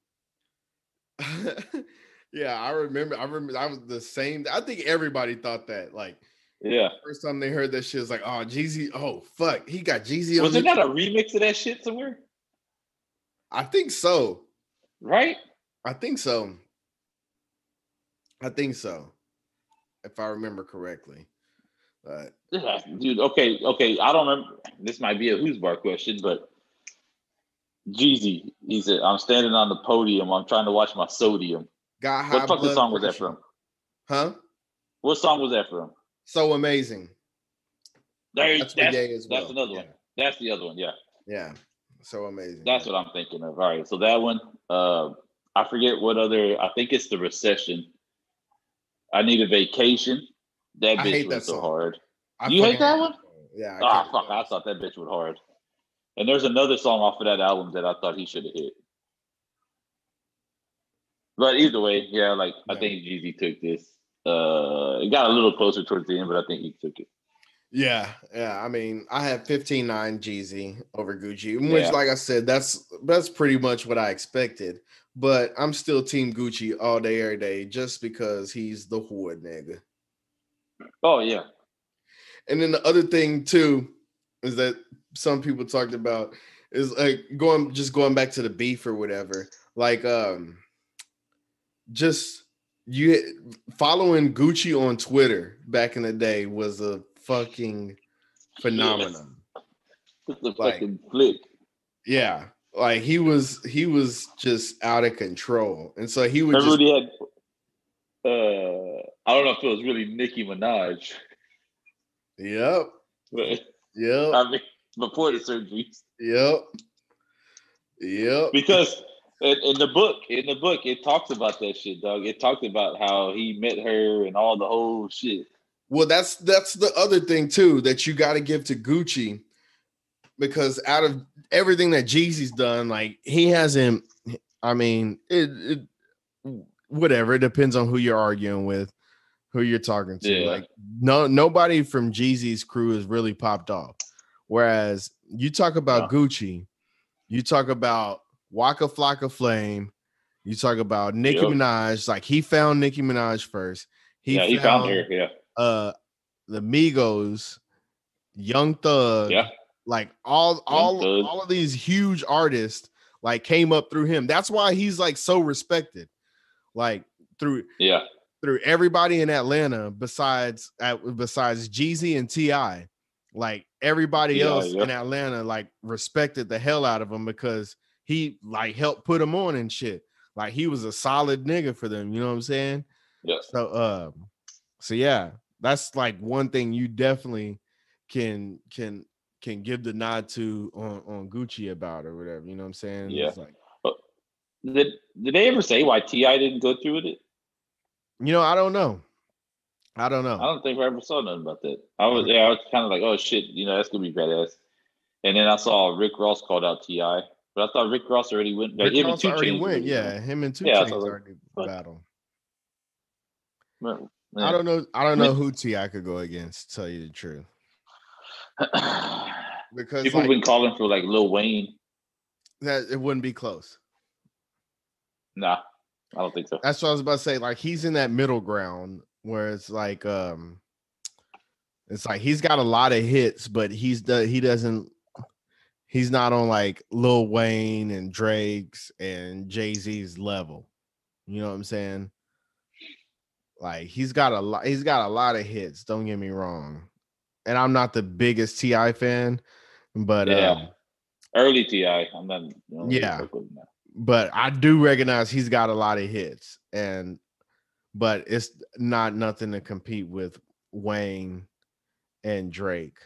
Speaker 1: Yeah, I remember I was the same. I think everybody thought that. Like,
Speaker 4: yeah.
Speaker 1: First time they heard that shit, it's like, oh, Jeezy. Oh, fuck. He got Jeezy on.
Speaker 4: Was it not a remix of that shit somewhere?
Speaker 1: I think so.
Speaker 4: Right?
Speaker 1: I think so. If I remember correctly.
Speaker 4: Dude, okay. I don't remember. This might be a who's bar question, but Jeezy, he said, "I'm standing on the podium. I'm trying to watch my sodium."
Speaker 1: Got high
Speaker 4: what fucking
Speaker 1: blood
Speaker 4: song was
Speaker 1: pressure.
Speaker 4: that from?
Speaker 1: Huh?
Speaker 4: What song was that from?
Speaker 1: So Amazing.
Speaker 4: That's
Speaker 1: as well.
Speaker 4: That's another one. That's the other one. Yeah.
Speaker 1: Yeah. So Amazing.
Speaker 4: That's what I'm thinking of. All right. So that one, I forget what other. I think it's The Recession. I Need a Vacation. That bitch was so hard. You hate that one?
Speaker 1: Yeah.
Speaker 4: Fuck! I thought that bitch was hard. And there's another song off of that album that I thought he should have hit. But either way, yeah, I think Jeezy took this. It got a little closer towards the end, but I think he took it.
Speaker 1: Yeah. I mean, I had 15-9 Jeezy over Gucci, which, like I said, that's pretty much what I expected. But I'm still Team Gucci all day, every day, just because he's the hood nigga.
Speaker 4: Oh yeah.
Speaker 1: And then the other thing too is that some people talked about is like going back to the beef or whatever. Like just you following Gucci on Twitter back in the day was a fucking phenomenon.
Speaker 4: It's a fucking flick.
Speaker 1: Yeah. Like he was just out of control. And so he would
Speaker 4: everybody had I don't know if it was really Nicki Minaj.
Speaker 1: Yep. Yep.
Speaker 4: I mean, before the surgeries.
Speaker 1: Yep.
Speaker 4: Because in the book, it talks about that shit, dog. It talked about how he met her and all the whole shit.
Speaker 1: Well, that's the other thing too that you got to give to Gucci, because out of everything that Jeezy's done, like he hasn't. I mean, it whatever. It depends on who you're arguing with, who you're talking to.
Speaker 4: Yeah.
Speaker 1: Like nobody from Jeezy's crew has really popped off. Whereas you talk about Gucci, you talk about Waka Flocka Flame, you talk about Nicki Minaj. Like he found Nicki Minaj first.
Speaker 4: He found her. Yeah.
Speaker 1: The Migos, Young Thug.
Speaker 4: Yeah.
Speaker 1: Like all of these huge artists like came up through him. That's why he's like so respected. Like through everybody in Atlanta besides Jeezy and T.I. Like everybody else in Atlanta like respected the hell out of him because he like helped put him on and shit. Like he was a solid nigga for them, you know what I'm saying?
Speaker 4: Yeah.
Speaker 1: So yeah, that's like one thing you definitely can give the nod to on Gucci about or whatever, you know what I'm saying?
Speaker 4: Yeah.
Speaker 1: It's like,
Speaker 4: Did they ever say why T.I. didn't go through with it?
Speaker 1: I don't know. I don't know.
Speaker 4: I don't think I ever saw nothing about that. I was kind of like, oh shit, that's gonna be badass. And then I saw Rick Ross called out T.I., but I thought Rick Ross already went. Like,
Speaker 1: Rick Ross already went. Yeah, him and 2 Chainz already battle.
Speaker 4: Man.
Speaker 1: I don't know. I don't know who T.I. could go against. To tell you the truth, because
Speaker 4: people have been calling for like Lil Wayne.
Speaker 1: That it wouldn't be close.
Speaker 4: Nah, I don't think so.
Speaker 1: That's what I was about to say. Like he's in that middle ground where it's like he's got a lot of hits, but he's not on like Lil Wayne and Drake's and Jay-Z's level. You know what I'm saying? Like he's got a lot of hits, don't get me wrong. And I'm not the biggest T.I. fan, but
Speaker 4: early T.I. I'm not
Speaker 1: but I do recognize he's got a lot of hits, but it's not nothing to compete with Wayne and Drake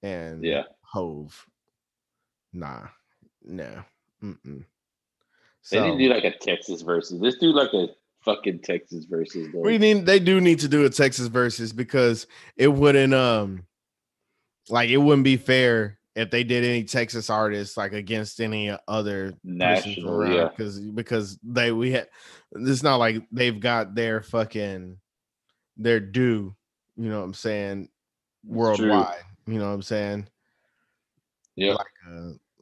Speaker 1: and Hove. Nah, no. Mm-mm.
Speaker 4: They didn't do like a Texas versus. Let's do like a fucking Texas versus.
Speaker 1: They do need to do a Texas versus because it wouldn't it wouldn't be fair if they did any Texas artists like against any other
Speaker 4: national,
Speaker 1: because it's not like they've got their due, you know what I'm saying, worldwide. You know what I'm saying?
Speaker 4: Yeah.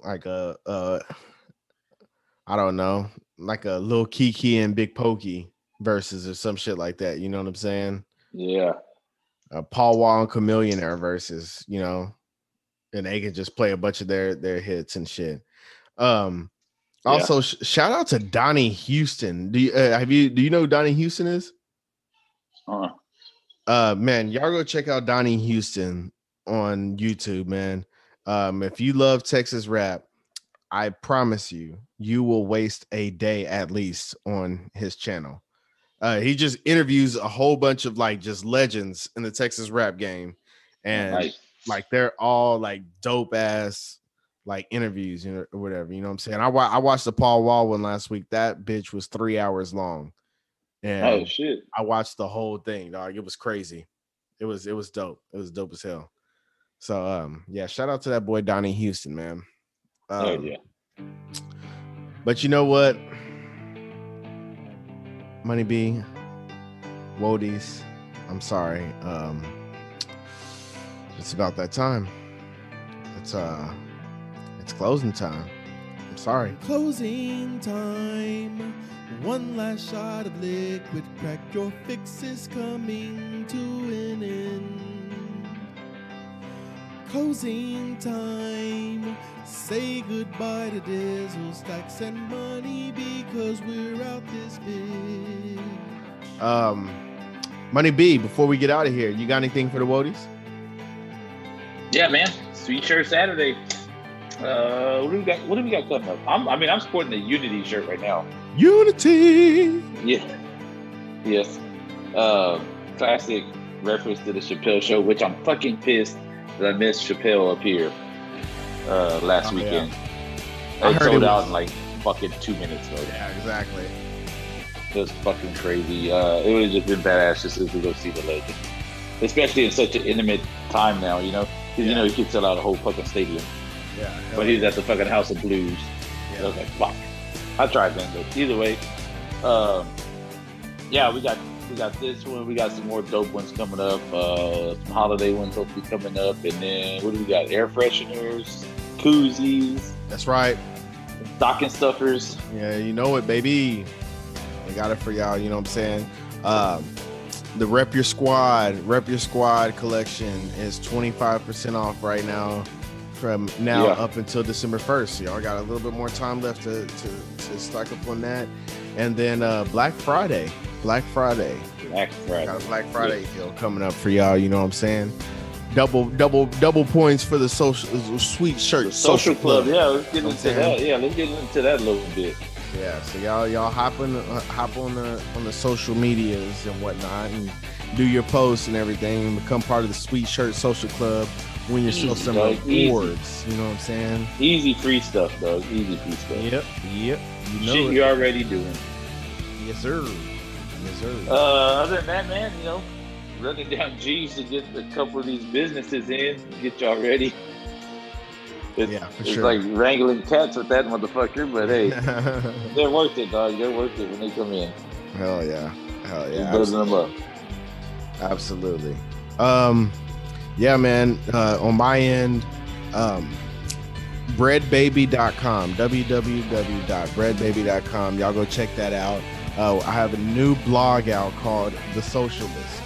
Speaker 1: Like a I don't know, like a Lil Kiki and Big Pokey versus or some shit like that. You know what I'm saying?
Speaker 4: Yeah.
Speaker 1: Paul Wall and Chameleonaire versus, and they can just play a bunch of their hits and shit. Also, shout out to Donnie Houston. Do you know who Donnie Houston is? Man, y'all go check out Donnie Houston on YouTube, man. If you love Texas rap, I promise you will waste a day at least on his channel. He just interviews a whole bunch of like just legends in the Texas rap game, and like they're all like dope ass like interviews, or whatever. You know what I'm saying? I watched the Paul Wall one last week. That bitch was 3 hours long, and
Speaker 4: oh shit,
Speaker 1: I watched the whole thing, dog. It was crazy. It was dope. It was dope as hell. So shout out to that boy Donnie Houston, man. But you know what? Money B, Wodies, I'm sorry. It's about that time. It's closing time. I'm sorry.
Speaker 7: Closing time. One last shot of liquid crack. Your fix is coming to an end. Closing time. Say goodbye to Dizzle, Stacks, and Money because we're out this bitch.
Speaker 1: Money B, before we get out of here, you got anything for the Wodies?
Speaker 4: Yeah, man. Sweet Shirt Saturday. What do we got coming up? I'm sporting the Unity shirt right now.
Speaker 1: Unity.
Speaker 4: Yeah. Yes. Classic reference to the Chappelle show, which I'm fucking pissed that I missed Chappelle up here last weekend.
Speaker 1: Yeah.
Speaker 4: It sold out in like fucking 2 minutes though.
Speaker 1: Yeah, exactly.
Speaker 4: It was fucking crazy. It would have just been badass just to go see the legend, especially in such an intimate time now. Because you could sell out a whole fucking stadium.
Speaker 1: Yeah.
Speaker 4: But he was at the fucking House of Blues.
Speaker 1: Yeah.
Speaker 4: I was like, fuck. I tried, man. But either way, we got this one. We got some more dope ones coming up. Some holiday ones hopefully coming up. And then what do we got? Air fresheners, koozies.
Speaker 1: That's right.
Speaker 4: Stocking stuffers.
Speaker 1: Yeah, you know it, baby. We got it for y'all. You know what I'm saying? The Rep Your Squad collection is 25% off right now. From now up until December 1st. So y'all got a little bit more time left to stock up on that. And then Black Friday. Got a Black Friday deal coming up for y'all. You know what I'm saying? Double points for the Sweet Shirt Social Club.
Speaker 4: Yeah, let's get into that. Yeah, let's get into that a little bit.
Speaker 1: Yeah, so y'all hop on the social medias and whatnot, and do your posts and everything, and become part of the Sweet Shirt Social Club win yourself some awards. You know what I'm saying?
Speaker 4: Easy free stuff, dog. Easy free stuff.
Speaker 1: Yep. You know
Speaker 4: shit you're already doing.
Speaker 1: Yes, sir.
Speaker 4: Other than that, man, running down G's to get a couple of these businesses in, get y'all ready. It's like wrangling cats with that motherfucker, but hey, they're worth it, dog. They're worth it when they come in.
Speaker 1: Hell yeah.
Speaker 4: Building them up.
Speaker 1: Absolutely. Yeah, man. On my end, breadbaby.com, www.breadbaby.com. Y'all go check that out. I have a new blog out called The Socialist.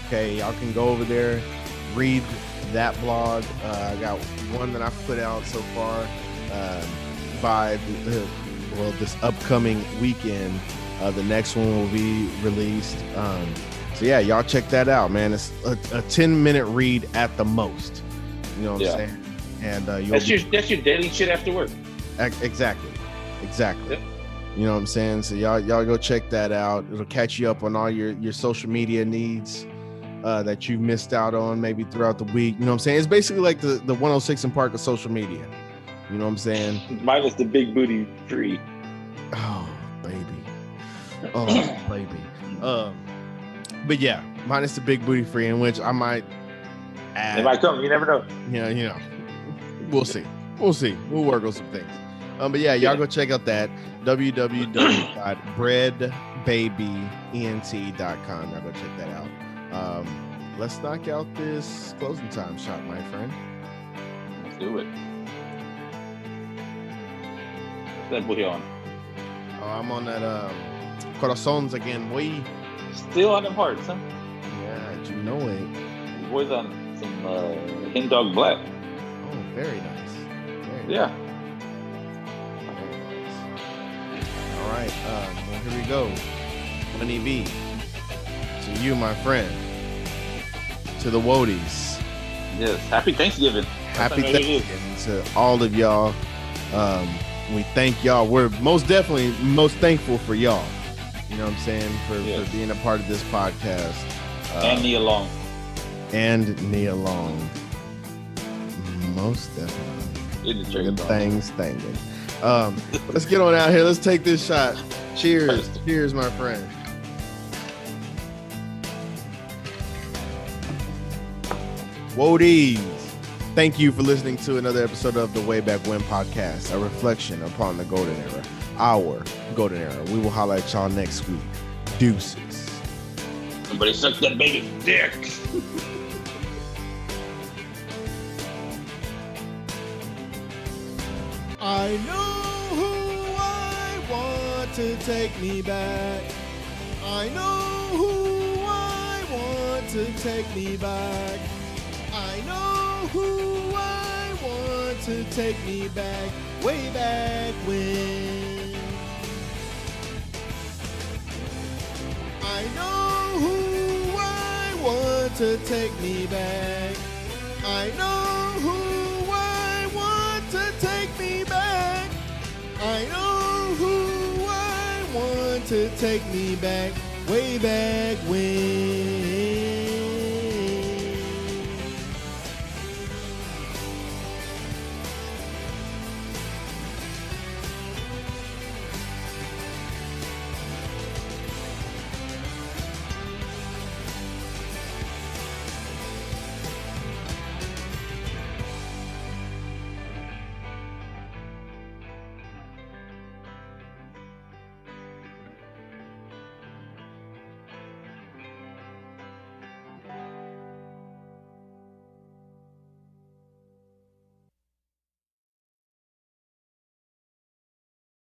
Speaker 1: Okay, y'all can go over there, read that blog. I got one that I've put out so far by this upcoming weekend. The next one will be released. So yeah, y'all check that out, man. It's a 10-minute read at the most. You know what I'm saying? And that's
Speaker 4: your daily shit after work.
Speaker 1: Exactly.
Speaker 4: Yep.
Speaker 1: You know what I'm saying? So y'all go check that out. It'll catch you up on all your social media needs that you missed out on maybe throughout the week. You know what I'm saying? It's basically like the 106 and Park of social media. You know what I'm saying?
Speaker 4: Minus the big booty free.
Speaker 1: Oh, baby. But yeah, minus the big booty free, in which I might add.
Speaker 4: It might come. You never know.
Speaker 1: Yeah, we'll see. We'll work on some things. But yeah, y'all go check out that www.breadbabyent.com. Y'all go check that out. Let's knock out this closing time shot, my friend.
Speaker 4: Let's do it. What's that boy on?
Speaker 1: Oh, I'm on that Corazones again, boy.
Speaker 4: Still on them hearts, huh?
Speaker 1: Yeah, you know it.
Speaker 4: The boy's on some Hen Dog Black.
Speaker 1: Oh, very nice.
Speaker 4: Yeah.
Speaker 1: Very nice. All right. Well, here we go. Money B. To you, my friend. To the Wodies.
Speaker 4: Yes. Happy Thanksgiving.
Speaker 1: Happy Thanksgiving to all of y'all. We thank y'all. We're most definitely most thankful for y'all. You know what I'm saying? For being a part of this podcast.
Speaker 4: And Nia Long.
Speaker 1: Most definitely.
Speaker 4: Good
Speaker 1: things thinking. Let's get on out here. Let's take this shot. Cheers. Cheers, my friend. Wodies. Thank you for listening to another episode of the Way Back When podcast, a reflection upon the golden era, our golden era. We will holler at y'all next week. Deuces.
Speaker 4: Somebody suck that baby's dick.
Speaker 7: I know who I want to take me back. I know who I want to take me back. I know who I want to take me back, way back when. I know who I want to take me back. I know who I want to take me back. I know who I want to take me back, way back when.